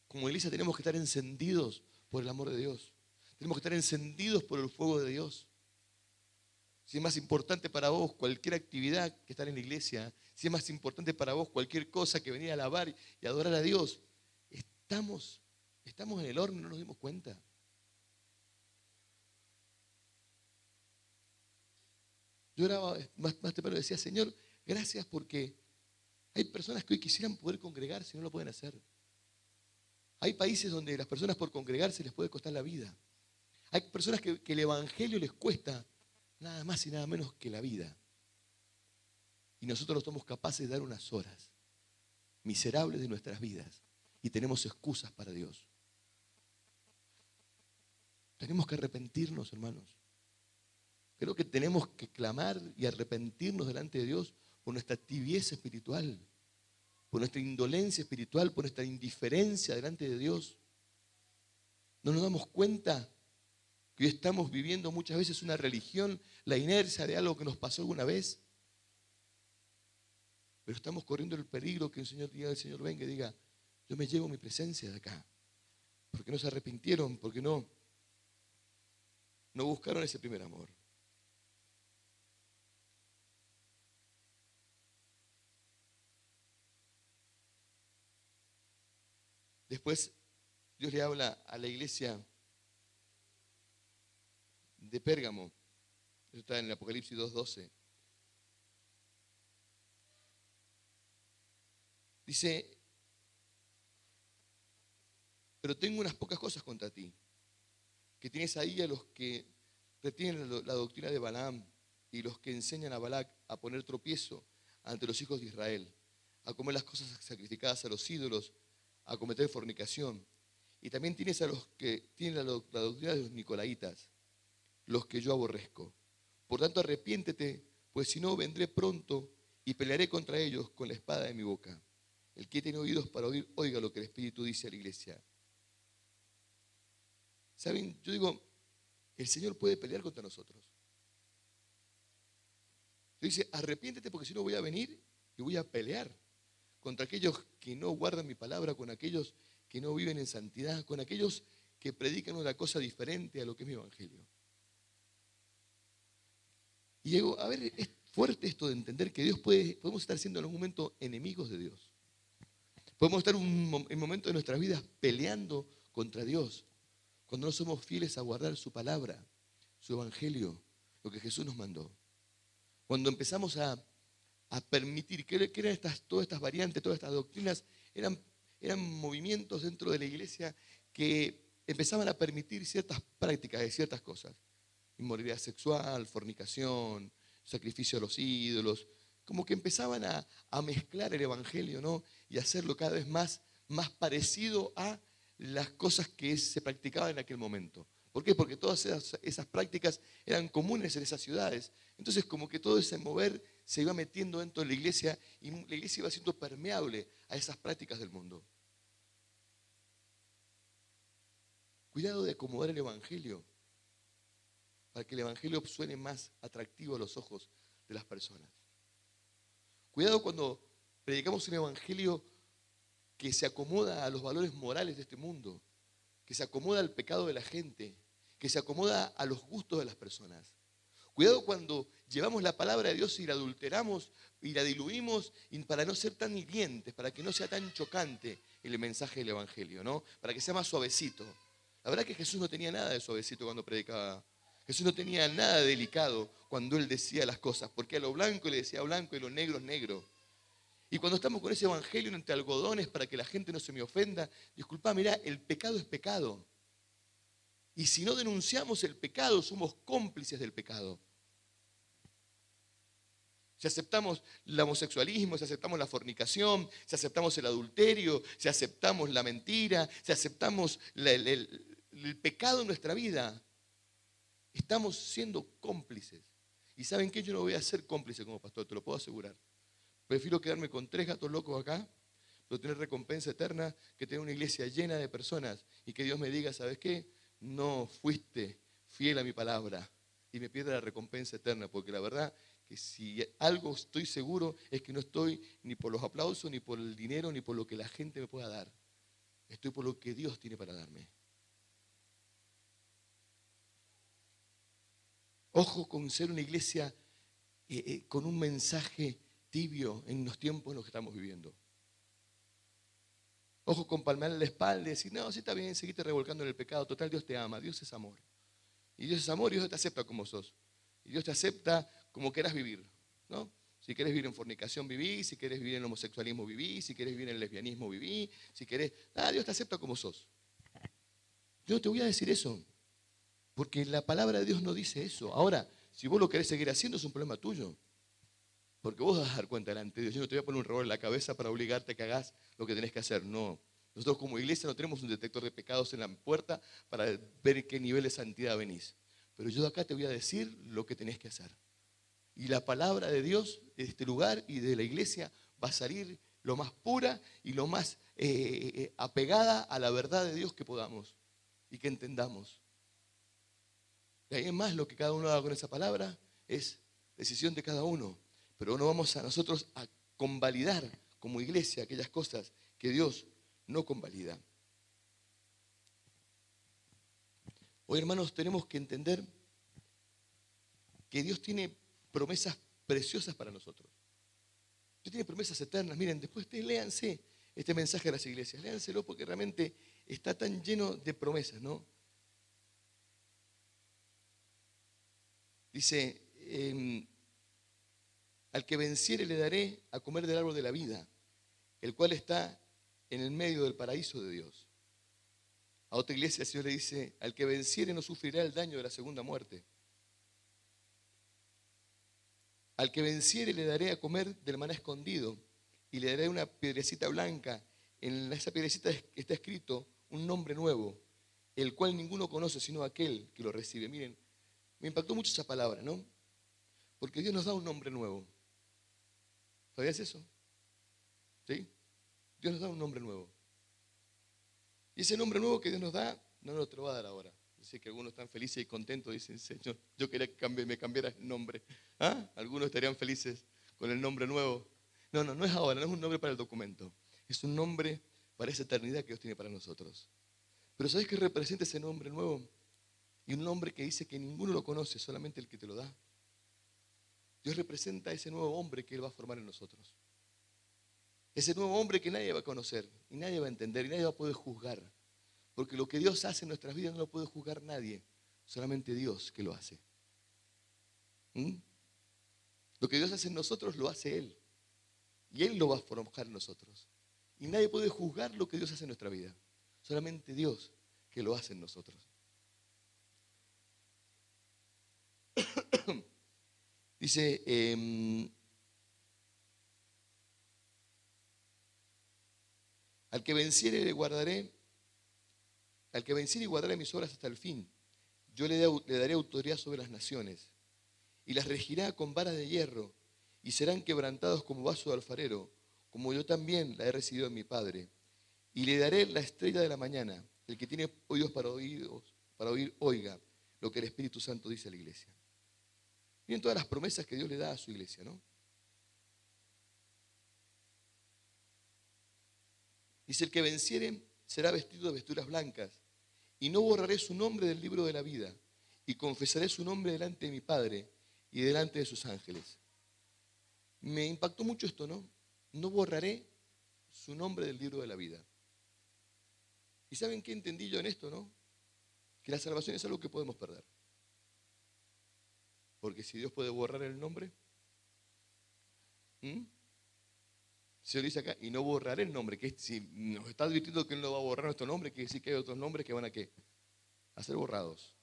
Como iglesia tenemos que estar encendidos por el amor de Dios. Tenemos que estar encendidos por el fuego de Dios. Si es más importante para vos cualquier actividad que estar en la iglesia, si es más importante para vos cualquier cosa que venir a alabar y adorar a Dios, estamos en el horno y no nos dimos cuenta. Yo oraba más temprano y decía, Señor, gracias porque hay personas que hoy quisieran poder congregarse y no lo pueden hacer. Hay países donde las personas por congregarse les puede costar la vida. Hay personas que el evangelio les cuesta nada más y nada menos que la vida. Y nosotros no somos capaces de dar unas horas miserables de nuestras vidas y tenemos excusas para Dios. Tenemos que arrepentirnos, hermanos. Creo que tenemos que clamar y arrepentirnos delante de Dios por nuestra tibieza espiritual, por nuestra indolencia espiritual, por nuestra indiferencia delante de Dios. No nos damos cuenta que hoy estamos viviendo muchas veces una religión, la inercia de algo que nos pasó alguna vez. Pero estamos corriendo el peligro que el Señor venga y diga, yo me llevo mi presencia de acá. Porque no se arrepintieron, porque no buscaron ese primer amor. Después Dios le habla a la iglesia de Pérgamo. Eso está en el Apocalipsis 2:12. Dice, pero tengo unas pocas cosas contra ti, que tienes ahí a los que retienen la doctrina de Balaam y los que enseñan a Balac a poner tropiezo ante los hijos de Israel, a comer las cosas sacrificadas a los ídolos, a cometer fornicación. Y también tienes a los que tienen la doctrina de los nicolaitas, los que yo aborrezco. Por tanto, arrepiéntete, pues si no, vendré pronto y pelearé contra ellos con la espada de mi boca. El que tiene oídos para oír, oiga lo que el Espíritu dice a la iglesia. ¿Saben? Yo digo, el Señor puede pelear contra nosotros. Dice, arrepiéntete porque si no voy a venir y voy a pelear contra aquellos que no guardan mi palabra, con aquellos que no viven en santidad, con aquellos que predican una cosa diferente a lo que es mi evangelio. Y digo, a ver, es fuerte esto de entender que podemos estar siendo en algún momento enemigos de Dios. Podemos estar en momentos de nuestras vidas peleando contra Dios, cuando no somos fieles a guardar su palabra, su evangelio, lo que Jesús nos mandó. Cuando empezamos a permitir que eran todas estas variantes, todas estas doctrinas, eran eran movimientos dentro de la iglesia que empezaban a permitir ciertas prácticas de ciertas cosas. Inmoralidad sexual, fornicación, sacrificio a los ídolos. Como que empezaban a mezclar el evangelio, ¿no? Y hacerlo cada vez más parecido a las cosas que se practicaban en aquel momento. ¿Por qué? Porque todas esas prácticas eran comunes en esas ciudades. Entonces como que todo ese mover se iba metiendo dentro de la iglesia y la iglesia iba siendo permeable a esas prácticas del mundo. Cuidado de acomodar el evangelio para que el evangelio suene más atractivo a los ojos de las personas. Cuidado cuando predicamos un evangelio que se acomoda a los valores morales de este mundo, que se acomoda al pecado de la gente, que se acomoda a los gustos de las personas. Cuidado cuando llevamos la palabra de Dios y la adulteramos y la diluimos para no ser tan hirientes, para que no sea tan chocante el mensaje del evangelio, ¿no? Para que sea más suavecito. La verdad que Jesús no tenía nada de suavecito cuando predicaba. Jesús no tenía nada de delicado cuando Él decía las cosas, porque a lo blanco le decía blanco y a lo negro es negro. Y cuando estamos con ese evangelio entre algodones para que la gente no se me ofenda, disculpa, mirá, el pecado es pecado. Y si no denunciamos el pecado, somos cómplices del pecado. Si aceptamos el homosexualismo, si aceptamos la fornicación, si aceptamos el adulterio, si aceptamos la mentira, si aceptamos el pecado en nuestra vida, estamos siendo cómplices. ¿Y saben qué? Yo no voy a ser cómplice como pastor, te lo puedo asegurar. Prefiero quedarme con 3 gatos locos acá, pero tener recompensa eterna, que tener una iglesia llena de personas y que Dios me diga, ¿sabes qué? No fuiste fiel a mi palabra y me pierda la recompensa eterna, porque la verdad que si algo estoy seguro es que no estoy ni por los aplausos, ni por el dinero, ni por lo que la gente me pueda dar. Estoy por lo que Dios tiene para darme. Ojo con ser una iglesia con un mensaje tibio en los tiempos en los que estamos viviendo. Ojo con palmearle la espalda y decir, no, sí está bien, seguite revolcando en el pecado. Total, Dios te ama, Dios es amor. Y Dios es amor y Dios te acepta como sos. Y Dios te acepta como quieras vivir, ¿no? Si querés vivir en fornicación, viví. Si querés vivir en homosexualismo, viví. Si querés vivir en lesbianismo, viví. Si querés... Dios te acepta como sos. Yo no te voy a decir eso, porque la palabra de Dios no dice eso. Ahora, si vos lo querés seguir haciendo, es un problema tuyo. Porque vos vas a dar cuenta delante de Dios. Yo no te voy a poner un revólver en la cabeza para obligarte a que hagas lo que tenés que hacer. No. Nosotros como iglesia no tenemos un detector de pecados en la puerta para ver qué nivel de santidad venís. Pero yo de acá te voy a decir lo que tenés que hacer. Y la palabra de Dios de este lugar y de la iglesia va a salir lo más pura y lo más apegada a la verdad de Dios que podamos y que entendamos. De ahí en más, lo que cada uno haga con esa palabra es decisión de cada uno. Pero no vamos a nosotros a convalidar como iglesia aquellas cosas que Dios no convalida. Hoy, hermanos, tenemos que entender que Dios tiene promesas preciosas para nosotros. Dios tiene promesas eternas. Miren, después léanse este mensaje a las iglesias. Léanselo porque realmente está tan lleno de promesas, ¿no? Dice, al que venciere le daré a comer del árbol de la vida, el cual está en el medio del paraíso de Dios. A otra iglesia el Señor le dice, al que venciere no sufrirá el daño de la segunda muerte. Al que venciere le daré a comer del maná escondido y le daré una piedrecita blanca. En esa piedrecita está escrito un nombre nuevo, el cual ninguno conoce sino aquel que lo recibe. Miren, me impactó mucho esa palabra, ¿no? Porque Dios nos da un nombre nuevo. ¿Sabías eso? ¿Sí? Dios nos da un nombre nuevo. Y ese nombre nuevo que Dios nos da, no nos lo va a dar ahora. Dice que algunos están felices y contentos, dicen, Señor, yo quería que me cambiaras el nombre. ¿Ah? Algunos estarían felices con el nombre nuevo. No, no es ahora, no es un nombre para el documento. Es un nombre para esa eternidad que Dios tiene para nosotros. Pero ¿sabes qué representa ese nombre nuevo? Y un nombre que dice que ninguno lo conoce, solamente el que te lo da. Dios representa ese nuevo hombre que Él va a formar en nosotros. Ese nuevo hombre que nadie va a conocer, y nadie va a entender, y nadie va a poder juzgar. Porque lo que Dios hace en nuestras vidas no lo puede juzgar nadie, solamente Dios que lo hace. Lo que Dios hace en nosotros lo hace Él. Y Él lo va a forjar en nosotros. Y nadie puede juzgar lo que Dios hace en nuestra vida. Solamente Dios que lo hace en nosotros. Dice, al que venciere le guardaré, al que venciere y guardaré mis obras hasta el fin. Yo le daré autoridad sobre las naciones y las regirá con vara de hierro y serán quebrantados como vaso de alfarero, como yo también la he recibido de mi Padre. Y le daré la estrella de la mañana. El que tiene oídos para oír, oiga lo que el Espíritu Santo dice a la iglesia. Miren todas las promesas que Dios le da a su iglesia, ¿no? Dice, el que venciere será vestido de vestiduras blancas, y no borraré su nombre del libro de la vida, y confesaré su nombre delante de mi Padre y delante de sus ángeles. Me impactó mucho esto, ¿no? No borraré su nombre del libro de la vida. ¿Y saben qué entendí yo en esto, no? Que la salvación es algo que podemos perder. Porque si Dios puede borrar el nombre, el Señor dice acá, y no borraré el nombre, que si nos está advirtiendo que Él no va a borrar nuestro nombre, quiere decir que hay otros nombres que van a ¿qué? A ser borrados,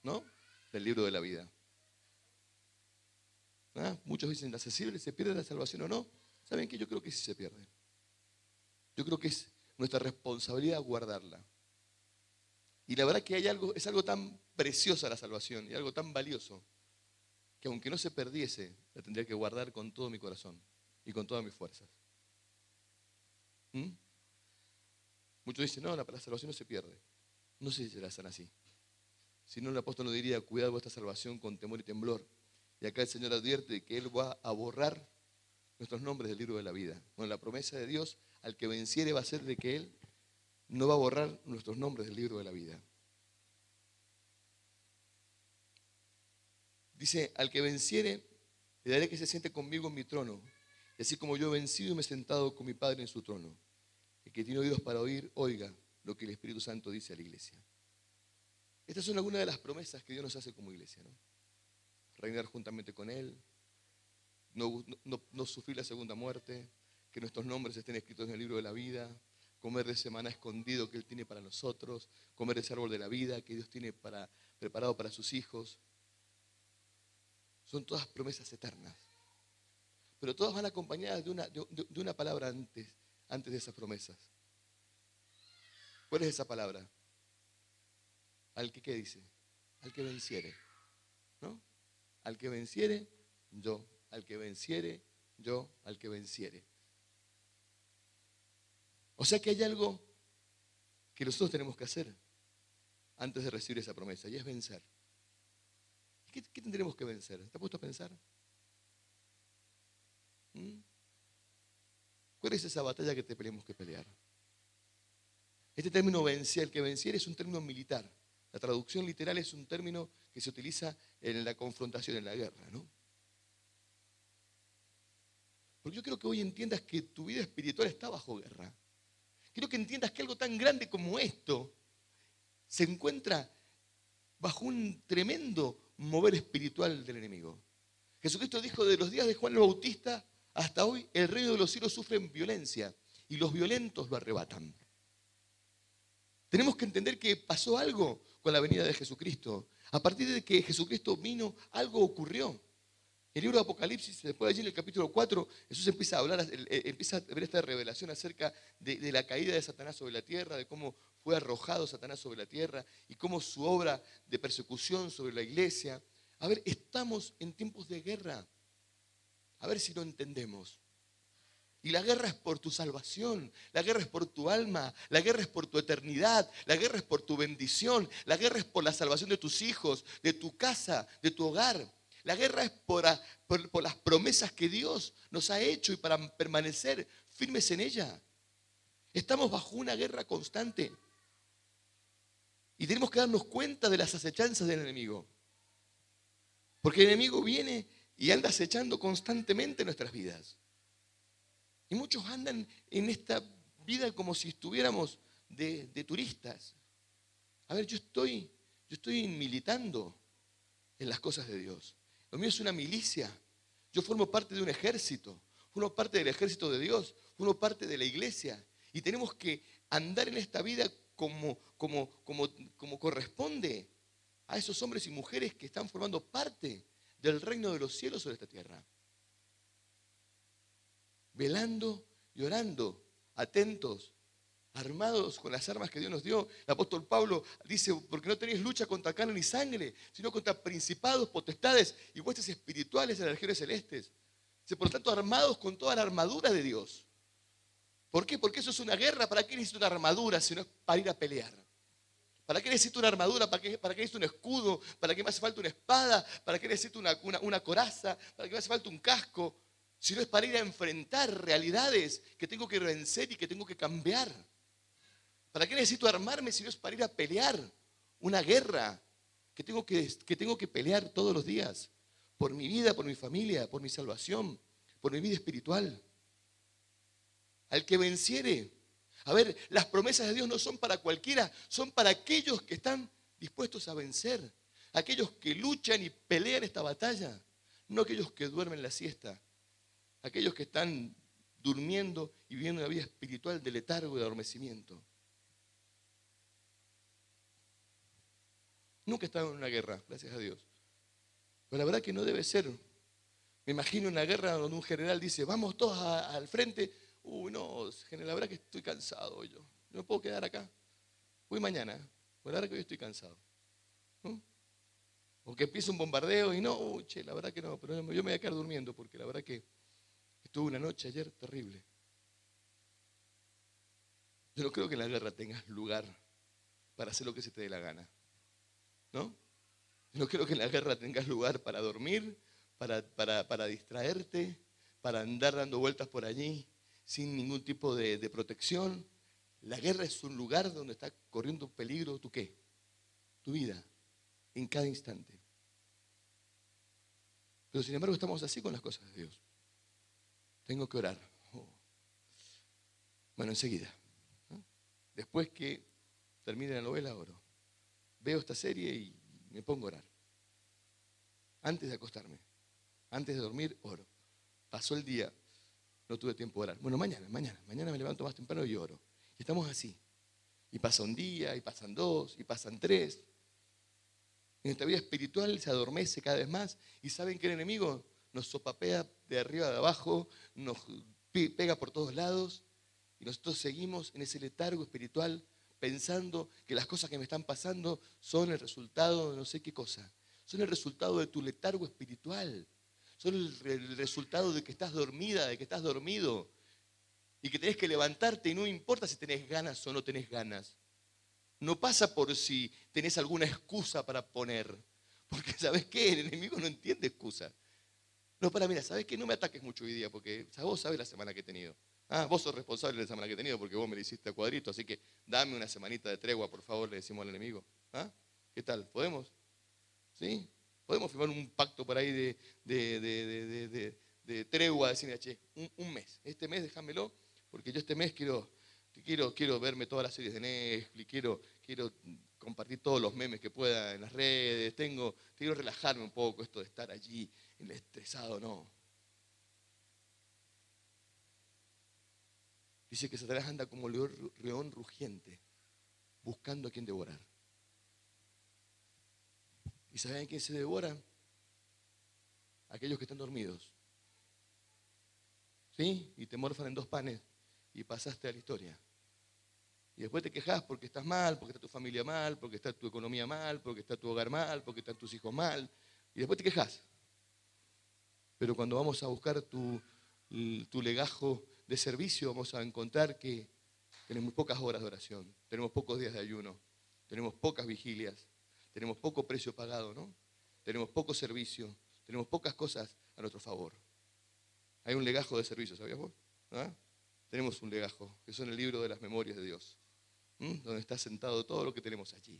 ¿no? Del libro de la vida. ¿Ah? Muchos dicen, ¿accesible se pierde la salvación o no? ¿Saben qué? Yo creo que sí se pierde. Yo creo que es nuestra responsabilidad guardarla. Y la verdad que es algo tan preciosa la salvación y algo tan valioso que aunque no se perdiese, la tendría que guardar con todo mi corazón y con todas mis fuerzas. Muchos dicen, no, la salvación no se pierde. No sé si será tan así. Si no, el apóstol nos diría, cuidad vuestra salvación con temor y temblor. Y acá el Señor advierte que Él va a borrar nuestros nombres del libro de la vida. Bueno, la promesa de Dios, al que venciere va a ser de que Él no va a borrar nuestros nombres del libro de la vida. Dice, al que venciere, le daré que se siente conmigo en mi trono. Y así como yo he vencido y me he sentado con mi Padre en su trono. El que tiene oídos para oír, oiga lo que el Espíritu Santo dice a la iglesia. Estas son algunas de las promesas que Dios nos hace como iglesia, ¿no? Reinar juntamente con Él, no sufrir la segunda muerte, que nuestros nombres estén escritos en el libro de la vida, comer de ese maná escondido que Él tiene para nosotros, comer ese árbol de la vida que Dios tiene preparado para sus hijos. Son todas promesas eternas. Pero todas van acompañadas de una palabra antes de esas promesas. ¿Cuál es esa palabra? Al que, ¿qué dice? Al que venciere, ¿no? Al que venciere, yo. Al que venciere, yo. Al que venciere. O sea que hay algo que nosotros tenemos que hacer antes de recibir esa promesa, y es vencer. ¿Qué tendremos que vencer? ¿Está puesto a pensar? ¿Cuál es esa batalla que tenemos que pelear? Este término vencer, el que venciere, es un término militar. La traducción literal es un término que se utiliza en la confrontación, en la guerra, ¿no? Porque yo quiero que hoy entiendas que tu vida espiritual está bajo guerra. Quiero que entiendas que algo tan grande como esto se encuentra bajo un tremendo mover espiritual del enemigo. Jesucristo dijo, de los días de Juan el Bautista hasta hoy, el reino de los cielos sufre violencia y los violentos lo arrebatan. Tenemos que entender que pasó algo con la venida de Jesucristo. A partir de que Jesucristo vino, algo ocurrió. En el libro de Apocalipsis, después de allí en el capítulo 4, Jesús empieza a hablar, empieza a ver esta revelación acerca de la caída de Satanás sobre la tierra, de cómo fue arrojado Satanás sobre la tierra y cómo su obra de persecución sobre la iglesia. A ver, estamos en tiempos de guerra. A ver si lo entendemos. Y la guerra es por tu salvación, la guerra es por tu alma, la guerra es por tu eternidad, la guerra es por tu bendición, la guerra es por la salvación de tus hijos, de tu casa, de tu hogar. La guerra es por las promesas que Dios nos ha hecho y para permanecer firmes en ella. Estamos bajo una guerra constante. Y tenemos que darnos cuenta de las acechanzas del enemigo. Porque el enemigo viene y anda acechando constantemente nuestras vidas. Y muchos andan en esta vida como si estuviéramos de turistas. A ver, yo estoy militando en las cosas de Dios. Lo mío es una milicia. Yo formo parte de un ejército. Formo parte del ejército de Dios. Formo parte de la iglesia. Y tenemos que andar en esta vida como corresponde a esos hombres y mujeres que están formando parte del reino de los cielos sobre esta tierra. Velando y orando, atentos, armados con las armas que Dios nos dio. El apóstol Pablo dice, porque no tenéis lucha contra carne ni sangre, sino contra principados, potestades y huestes espirituales en las regiones celestes. Dice, por lo tanto, armados con toda la armadura de Dios. ¿Por qué? Porque eso es una guerra. ¿Para qué necesito una armadura si no es para ir a pelear? ¿Para qué necesito una armadura? ¿Para qué necesito un escudo? ¿Para qué me hace falta una espada? ¿Para qué necesito una coraza? ¿Para qué me hace falta un casco? Si no es para ir a enfrentar realidades que tengo que vencer y que tengo que cambiar. ¿Para qué necesito armarme si no es para ir a pelear una guerra que tengo que pelear todos los días? Por mi vida, por mi familia, por mi salvación, por mi vida espiritual. Al que venciere. A ver, las promesas de Dios no son para cualquiera, son para aquellos que están dispuestos a vencer. Aquellos que luchan y pelean esta batalla. No aquellos que duermen la siesta. Aquellos que están durmiendo y viviendo una vida espiritual de letargo y de adormecimiento. Nunca he estado en una guerra, gracias a Dios. Pero la verdad que no debe ser. Me imagino una guerra donde un general dice, vamos todos al frente. Uy, no, general, la verdad que estoy cansado hoy yo. No puedo quedar acá. Voy mañana. Por la verdad que hoy estoy cansado. ¿No? O que empieza un bombardeo y no, uy, che, la verdad que no. Pero yo me voy a quedar durmiendo porque la verdad que estuve una noche ayer terrible. Yo no creo que en la guerra tengas lugar para hacer lo que se te dé la gana. ¿No? Yo no creo que en la guerra tengas lugar para dormir, para distraerte, para andar dando vueltas por allí sin ningún tipo de protección. La guerra es un lugar donde está corriendo peligro, ¿tú qué? Tu vida, en cada instante. Pero sin embargo estamos así con las cosas de Dios. Tengo que orar. Oh. Bueno, enseguida. ¿No? Después que termine la novela, oro. Veo esta serie y me pongo a orar. Antes de acostarme, antes de dormir, oro. Pasó el día, no tuve tiempo de orar. Bueno, mañana me levanto más temprano y oro. Y estamos así. Y pasa un día, y pasan 2, y pasan 3. En esta vida espiritual se adormece cada vez más. Y saben que el enemigo nos sopapea de arriba a abajo, nos pega por todos lados. Y nosotros seguimos en ese letargo espiritual pensando que las cosas que me están pasando son el resultado de no sé qué cosa. Son el resultado de tu letargo espiritual. Son el resultado de que estás dormida, de que estás dormido. Y que tenés que levantarte y no importa si tenés ganas o no tenés ganas. No pasa por si tenés alguna excusa para poner. Porque ¿sabés qué? El enemigo no entiende excusa. No, mira, ¿sabés qué? No me ataques mucho hoy día porque vos sabés la semana que he tenido. Ah, vos sos responsable de la semana que he tenido porque vos me la hiciste a cuadrito, así que dame una semanita de tregua, por favor, le decimos al enemigo. ¿Ah? ¿Qué tal? ¿Podemos? ¿Sí? ¿Podemos firmar un pacto por ahí de tregua? Decirle, che, un mes. Este mes déjamelo, porque yo este mes quiero verme todas las series de Netflix, quiero compartir todos los memes que pueda en las redes, quiero relajarme un poco, esto de estar allí estresado, no. Dice que Satanás anda como león rugiente, buscando a quien devorar. ¿Y saben quién se devora? Aquellos que están dormidos. ¿Sí? Y te morfan en 2 panes y pasaste a la historia. Y después te quejas porque estás mal, porque está tu familia mal, porque está tu economía mal, porque está tu hogar mal, porque están tus hijos mal. Y después te quejas. Pero cuando vamos a buscar tu legajo de servicio, vamos a encontrar que tenemos muy pocas horas de oración, tenemos pocos días de ayuno, tenemos pocas vigilias, tenemos poco precio pagado, ¿no? Tenemos poco servicio, tenemos pocas cosas a nuestro favor. Hay un legajo de servicio, ¿sabías vos? ¿Ah? Tenemos un legajo, que son el libro de las memorias de Dios, donde está sentado todo lo que tenemos allí.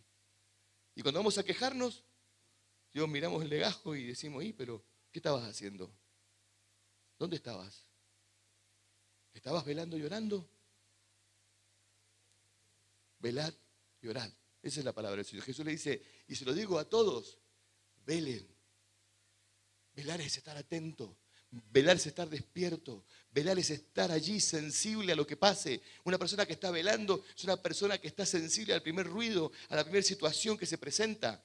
Y cuando vamos a quejarnos, Dios miramos el legajo y decimos, pero ¿qué estabas haciendo? ¿Dónde estabas? ¿Estabas velando y orando? Velad y orad. Esa es la palabra del Señor. Jesús le dice, y se lo digo a todos, velen. Velar es estar atento. Velar es estar despierto. Velar es estar allí sensible a lo que pase. Una persona que está velando es una persona que está sensible al primer ruido, a la primera situación que se presenta.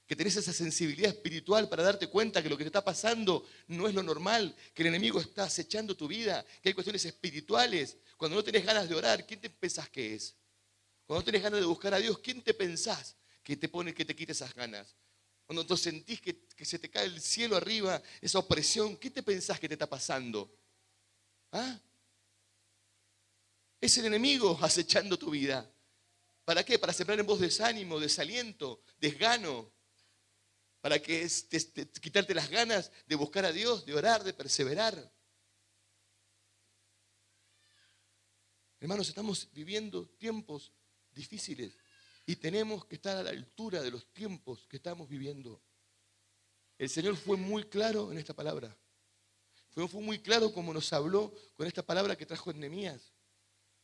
Que tenés esa sensibilidad espiritual para darte cuenta que lo que te está pasando no es lo normal, que el enemigo está acechando tu vida, que hay cuestiones espirituales. Cuando no tenés ganas de orar, ¿quién te pensás que es? Cuando no tenés ganas de buscar a Dios, ¿quién te pensás que te quite esas ganas? Cuando tú sentís que se te cae el cielo arriba, esa opresión, ¿qué te pensás que te está pasando? ¿Ah? Es el enemigo acechando tu vida. ¿Para qué? Para sembrar en vos desánimo, desaliento, desgano. Para que quitarte las ganas de buscar a Dios, de orar, de perseverar. Hermanos, estamos viviendo tiempos difíciles y tenemos que estar a la altura de los tiempos que estamos viviendo. El Señor fue muy claro en esta palabra. Fue muy claro como nos habló con esta palabra que trajo en Nehemías.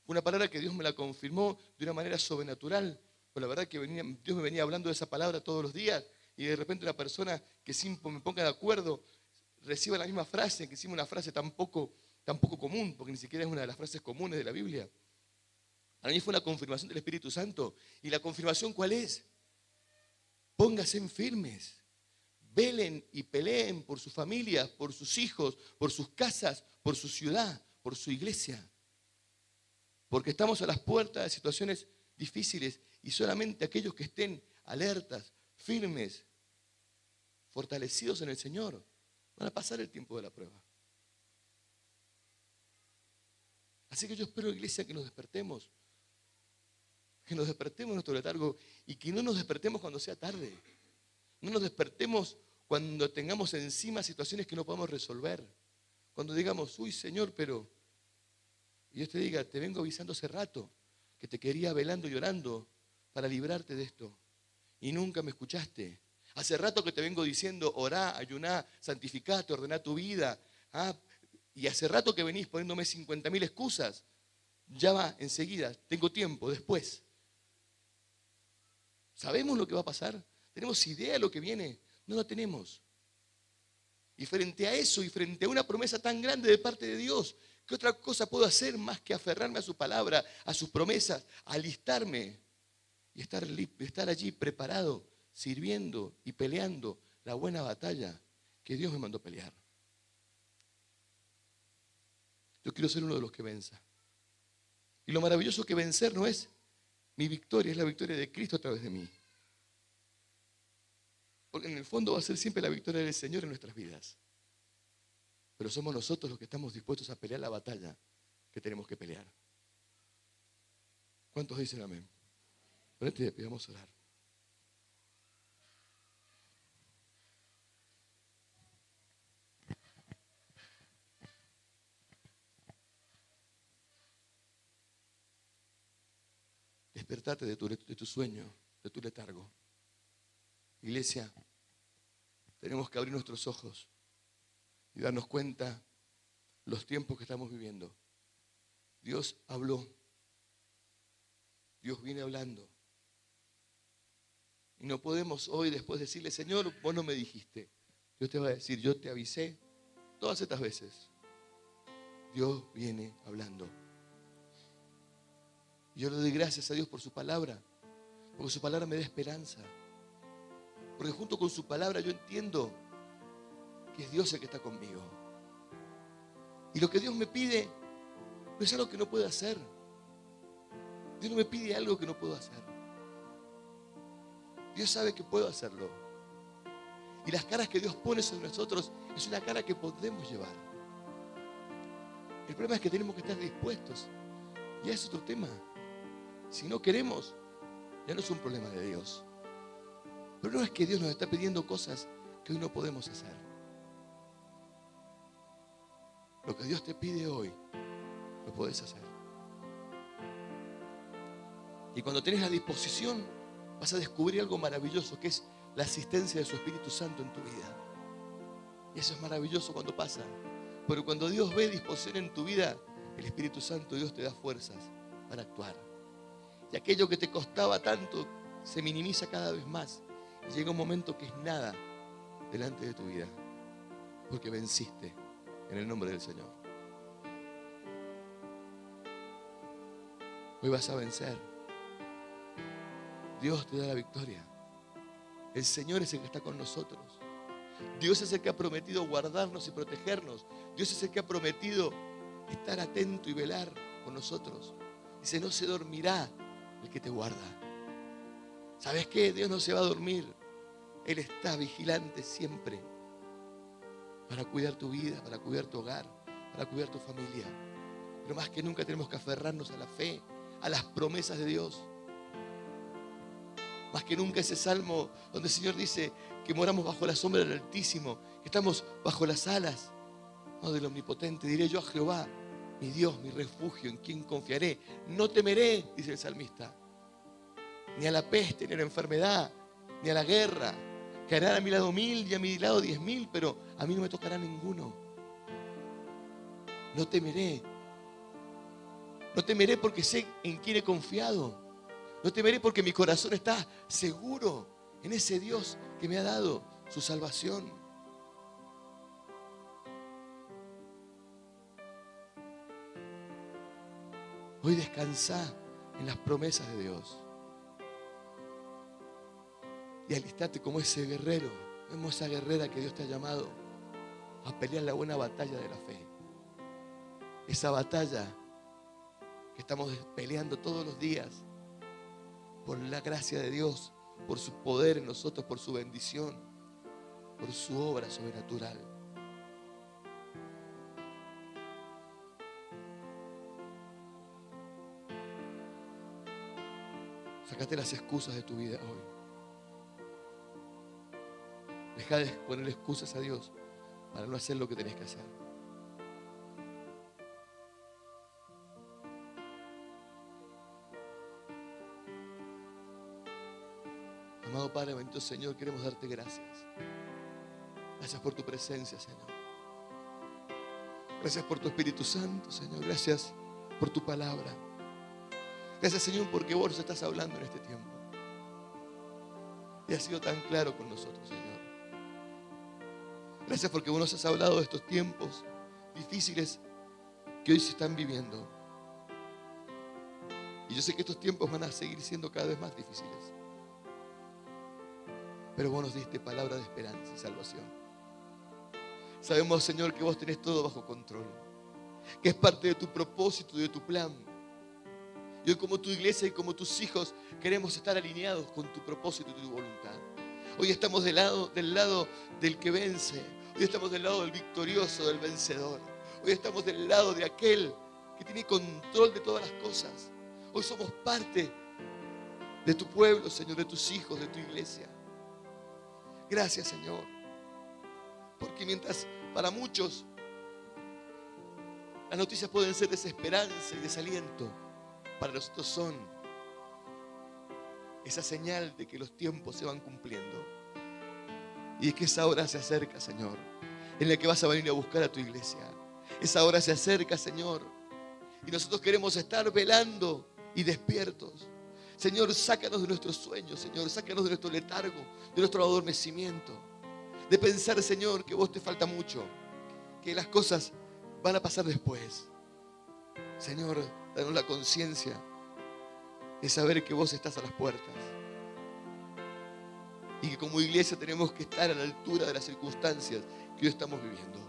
Fue una palabra que Dios me la confirmó de una manera sobrenatural. Pues la verdad que Dios me venía hablando de esa palabra todos los días y de repente una persona que sin me ponga de acuerdo reciba la misma frase, que hicimos una frase tan poco común, porque ni siquiera es una de las frases comunes de la Biblia. Para mí fue una confirmación del Espíritu Santo. ¿Y la confirmación cuál es? Pónganse firmes. Velen y peleen por sus familias, por sus hijos, por sus casas, por su ciudad, por su iglesia. Porque estamos a las puertas de situaciones difíciles y solamente aquellos que estén alertas, firmes, fortalecidos en el Señor, van a pasar el tiempo de la prueba. Así que yo espero, iglesia, que nos despertemos. Que nos despertemos de nuestro letargo y que no nos despertemos cuando sea tarde. No nos despertemos cuando tengamos encima situaciones que no podemos resolver. Cuando digamos, uy, Señor, pero... Y Dios te diga, te vengo avisando hace rato que te quería velando y orando para librarte de esto. Y nunca me escuchaste. Hace rato que te vengo diciendo, orá, ayuná, santificate, ordená tu vida. Y hace rato que venís poniéndome 50.000 excusas. Ya va, enseguida, tengo tiempo, después. ¿Sabemos lo que va a pasar? ¿Tenemos idea de lo que viene? No lo tenemos. Y frente a eso y frente a una promesa tan grande de parte de Dios, ¿qué otra cosa puedo hacer más que aferrarme a su palabra, a sus promesas, alistarme y estar allí preparado, sirviendo y peleando la buena batalla que Dios me mandó pelear? Yo quiero ser uno de los que venza. Y lo maravilloso que vencer no es mi victoria, es la victoria de Cristo a través de mí. Porque en el fondo va a ser siempre la victoria del Señor en nuestras vidas. Pero somos nosotros los que estamos dispuestos a pelear la batalla que tenemos que pelear. ¿Cuántos dicen amén? Ponete de pie, vamos a orar. Despertate de tu sueño, de tu letargo. Iglesia, tenemos que abrir nuestros ojos y darnos cuenta los tiempos que estamos viviendo. Dios habló. Dios viene hablando. Y no podemos hoy después decirle, Señor, vos no me dijiste. Dios te va a decir, yo te avisé todas estas veces. Dios viene hablando. Y yo le doy gracias a Dios por su palabra, porque su palabra me da esperanza. Porque junto con su palabra yo entiendo que es Dios el que está conmigo. Y lo que Dios me pide no es algo que no puedo hacer. Dios no me pide algo que no puedo hacer. Dios sabe que puedo hacerlo. Y las caras que Dios pone sobre nosotros es una cara que podemos llevar. El problema es que tenemos que estar dispuestos. Y es otro tema. Si no queremos, ya no es un problema de Dios. Pero no es que Dios nos está pidiendo cosas que hoy no podemos hacer. Lo que Dios te pide hoy, lo podés hacer. Y cuando tenés la disposición, vas a descubrir algo maravilloso, que es la asistencia de su Espíritu Santo en tu vida. Y eso es maravilloso cuando pasa. Pero cuando Dios ve disposición en tu vida, el Espíritu Santo, Dios te da fuerzas para actuar. Y aquello que te costaba tanto se minimiza cada vez más. Y llega un momento que es nada delante de tu vida. Porque venciste en el nombre del Señor. Hoy vas a vencer. Dios te da la victoria. El Señor es el que está con nosotros. Dios es el que ha prometido guardarnos y protegernos. Dios es el que ha prometido estar atento y velar con nosotros. Dice, no se dormirá el que te guarda. ¿Sabes qué? Dios no se va a dormir. Él está vigilante siempre para cuidar tu vida, para cuidar tu hogar, para cuidar tu familia. Pero más que nunca tenemos que aferrarnos a la fe, a las promesas de Dios. Más que nunca ese salmo donde el Señor dice que moramos bajo la sombra del Altísimo, que estamos bajo las alas, ¿no?, del Omnipotente. Diré yo a Jehová, mi Dios, mi refugio, en quien confiaré. No temeré, dice el salmista, ni a la peste, ni a la enfermedad, ni a la guerra. Caerán a mi lado 1000 y a mi lado 10.000, pero a mí no me tocará ninguno. No temeré. No temeré porque sé en quién he confiado. No temeré porque mi corazón está seguro en ese Dios que me ha dado su salvación. Hoy descansá en las promesas de Dios. Y alistate como ese guerrero, como esa guerrera que Dios te ha llamado a pelear la buena batalla de la fe. Esa batalla que estamos peleando todos los días por la gracia de Dios, por su poder en nosotros, por su bendición, por su obra sobrenatural. Sácate las excusas de tu vida hoy. Deja de ponerle excusas a Dios para no hacer lo que tenés que hacer. Amado Padre, bendito Señor, queremos darte gracias. Gracias por tu presencia, Señor. Gracias por tu Espíritu Santo, Señor. Gracias por tu palabra. Gracias, Señor, porque vos nos estás hablando en este tiempo. Y has sido tan claro con nosotros, Señor. Gracias porque vos nos has hablado de estos tiempos difíciles que hoy se están viviendo. Y yo sé que estos tiempos van a seguir siendo cada vez más difíciles. Pero vos nos diste palabra de esperanza y salvación. Sabemos, Señor, que vos tenés todo bajo control, que es parte de tu propósito y de tu plan. Y hoy, como tu iglesia y como tus hijos, queremos estar alineados con tu propósito y tu voluntad. Hoy estamos del lado del que vence. Hoy estamos del lado del victorioso, del vencedor. Hoy estamos del lado de aquel que tiene control de todas las cosas. Hoy somos parte de tu pueblo, Señor, de tus hijos, de tu iglesia. Gracias, Señor. Porque mientras para muchos las noticias pueden ser desesperanza y desaliento, para nosotros son esa señal de que los tiempos se van cumpliendo. Y es que esa hora se acerca, Señor, en la que vas a venir a buscar a tu iglesia. Esa hora se acerca, Señor, y nosotros queremos estar velando y despiertos. Señor, sácanos de nuestros sueños, Señor, sácanos de nuestro letargo, de nuestro adormecimiento, de pensar, Señor, que vos te falta mucho, que las cosas van a pasar después. Señor, danos la conciencia de saber que vos estás a las puertas y que como iglesia tenemos que estar a la altura de las circunstancias que hoy estamos viviendo.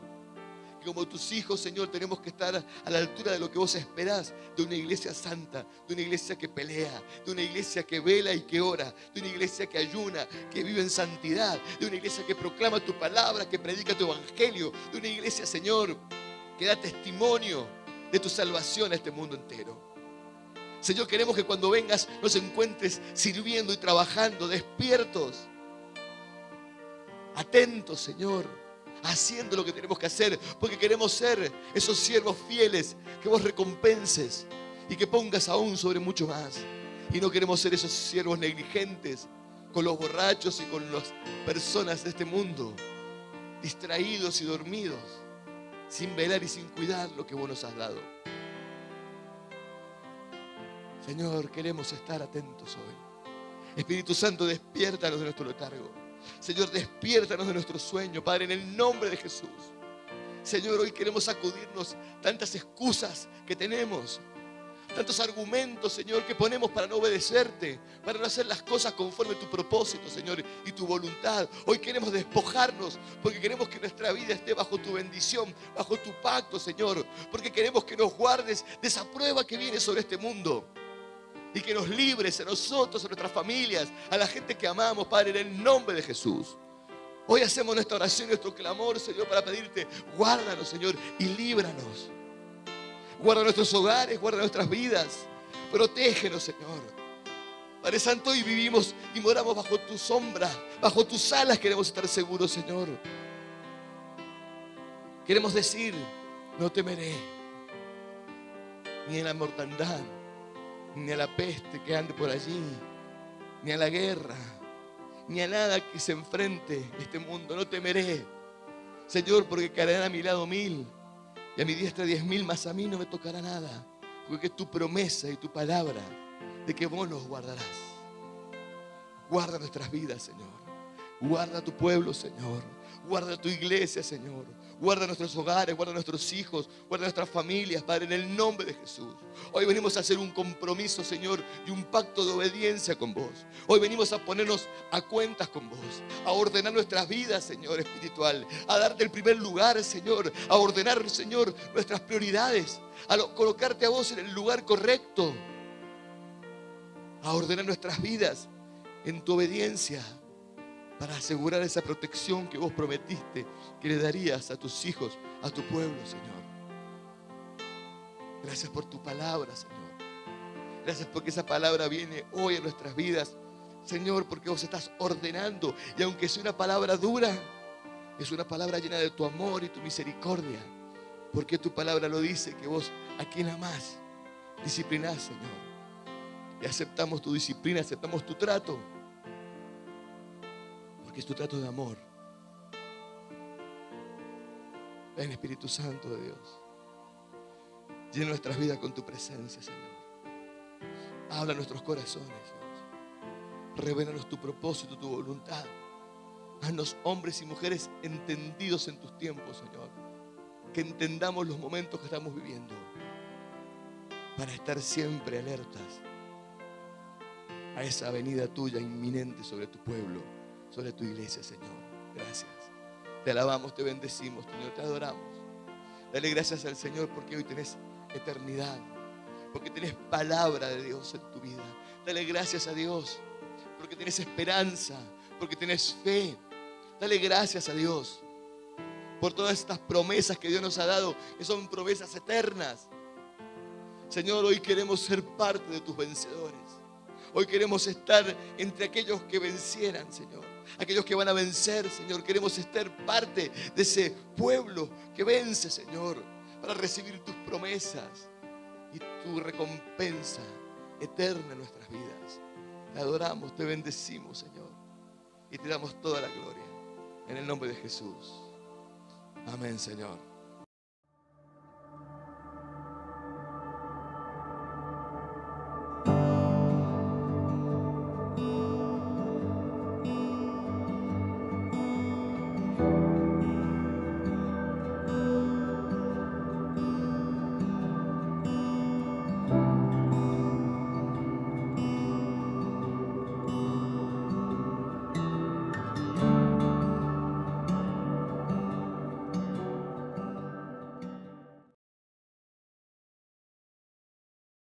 Que como tus hijos, Señor, tenemos que estar a la altura de lo que vos esperás de una iglesia santa, de una iglesia que pelea, de una iglesia que vela y que ora, de una iglesia que ayuna, que vive en santidad, de una iglesia que proclama tu palabra, que predica tu evangelio, de una iglesia, Señor, que da testimonio de tu salvación a este mundo entero. Señor, queremos que cuando vengas nos encuentres sirviendo y trabajando, despiertos, atentos, Señor, haciendo lo que tenemos que hacer, porque queremos ser esos siervos fieles que vos recompenses y que pongas aún sobre mucho más. Y no queremos ser esos siervos negligentes con los borrachos y con las personas de este mundo, distraídos y dormidos, sin velar y sin cuidar lo que vos nos has dado. Señor, queremos estar atentos hoy. Espíritu Santo, despiértanos de nuestro letargo. Señor, despiértanos de nuestro sueño, Padre, en el nombre de Jesús. Señor, hoy queremos sacudirnos tantas excusas que tenemos, tantos argumentos, Señor, que ponemos para no obedecerte, para no hacer las cosas conforme a tu propósito, Señor, y tu voluntad. Hoy queremos despojarnos porque queremos que nuestra vida esté bajo tu bendición, bajo tu pacto, Señor, porque queremos que nos guardes de esa prueba que viene sobre este mundo y que nos libres a nosotros, a nuestras familias, a la gente que amamos, Padre, en el nombre de Jesús. Hoy hacemos nuestra oración, nuestro clamor, Señor, para pedirte, guárdanos, Señor, y líbranos. Guarda nuestros hogares, guarda nuestras vidas. Protégenos, Señor. Padre Santo, hoy vivimos y moramos bajo tu sombra, bajo tus alas queremos estar seguros, Señor. Queremos decir, no temeré ni a la mortandad, ni a la peste que ande por allí, ni a la guerra, ni a nada que se enfrente este mundo. No temeré, Señor, porque caerán a mi lado 1000 y a mi diestra 10.000, mas a mí no me tocará nada, porque es tu promesa y tu palabra de que vos nos guardarás. Guarda nuestras vidas, Señor. Guarda tu pueblo, Señor. Guarda tu iglesia, Señor. Guarda nuestros hogares, guarda nuestros hijos, guarda nuestras familias, Padre, en el nombre de Jesús. Hoy venimos a hacer un compromiso, Señor, y un pacto de obediencia con vos. Hoy venimos a ponernos a cuentas con vos, a ordenar nuestras vidas, Señor, espiritual, a darte el primer lugar, Señor, a ordenar, Señor, nuestras prioridades, a colocarte a vos en el lugar correcto, a ordenar nuestras vidas en tu obediencia, para asegurar esa protección que vos prometiste que le darías a tus hijos, a tu pueblo, Señor. Gracias por tu palabra, Señor. Gracias porque esa palabra viene hoy a nuestras vidas, Señor, porque vos estás ordenando. Y aunque sea una palabra dura, es una palabra llena de tu amor y tu misericordia. Porque tu palabra lo dice, que vos a quien amás, disciplinás, Señor. Y aceptamos tu disciplina, aceptamos tu trato. Es tu trato de amor. Ven, Espíritu Santo de Dios. Llena nuestras vidas con tu presencia, Señor. Habla a nuestros corazones, Dios. Revélanos tu propósito, tu voluntad. Haznos hombres y mujeres entendidos en tus tiempos, Señor. Que entendamos los momentos que estamos viviendo, para estar siempre alertas a esa venida tuya inminente sobre tu pueblo, sobre tu iglesia, Señor. Gracias. Te alabamos, te bendecimos, Señor, te adoramos. Dale gracias al Señor porque hoy tenés eternidad, porque tenés palabra de Dios en tu vida. Dale gracias a Dios porque tenés esperanza, porque tenés fe. Dale gracias a Dios por todas estas promesas que Dios nos ha dado, que son promesas eternas. Señor, hoy queremos ser parte de tus vencedores. Hoy queremos estar entre aquellos que vencieran, Señor. Aquellos que van a vencer, Señor. Queremos estar parte de ese pueblo que vence, Señor, para recibir tus promesas y tu recompensa eterna en nuestras vidas. Te adoramos, te bendecimos, Señor, y te damos toda la gloria. En el nombre de Jesús. Amén, Señor.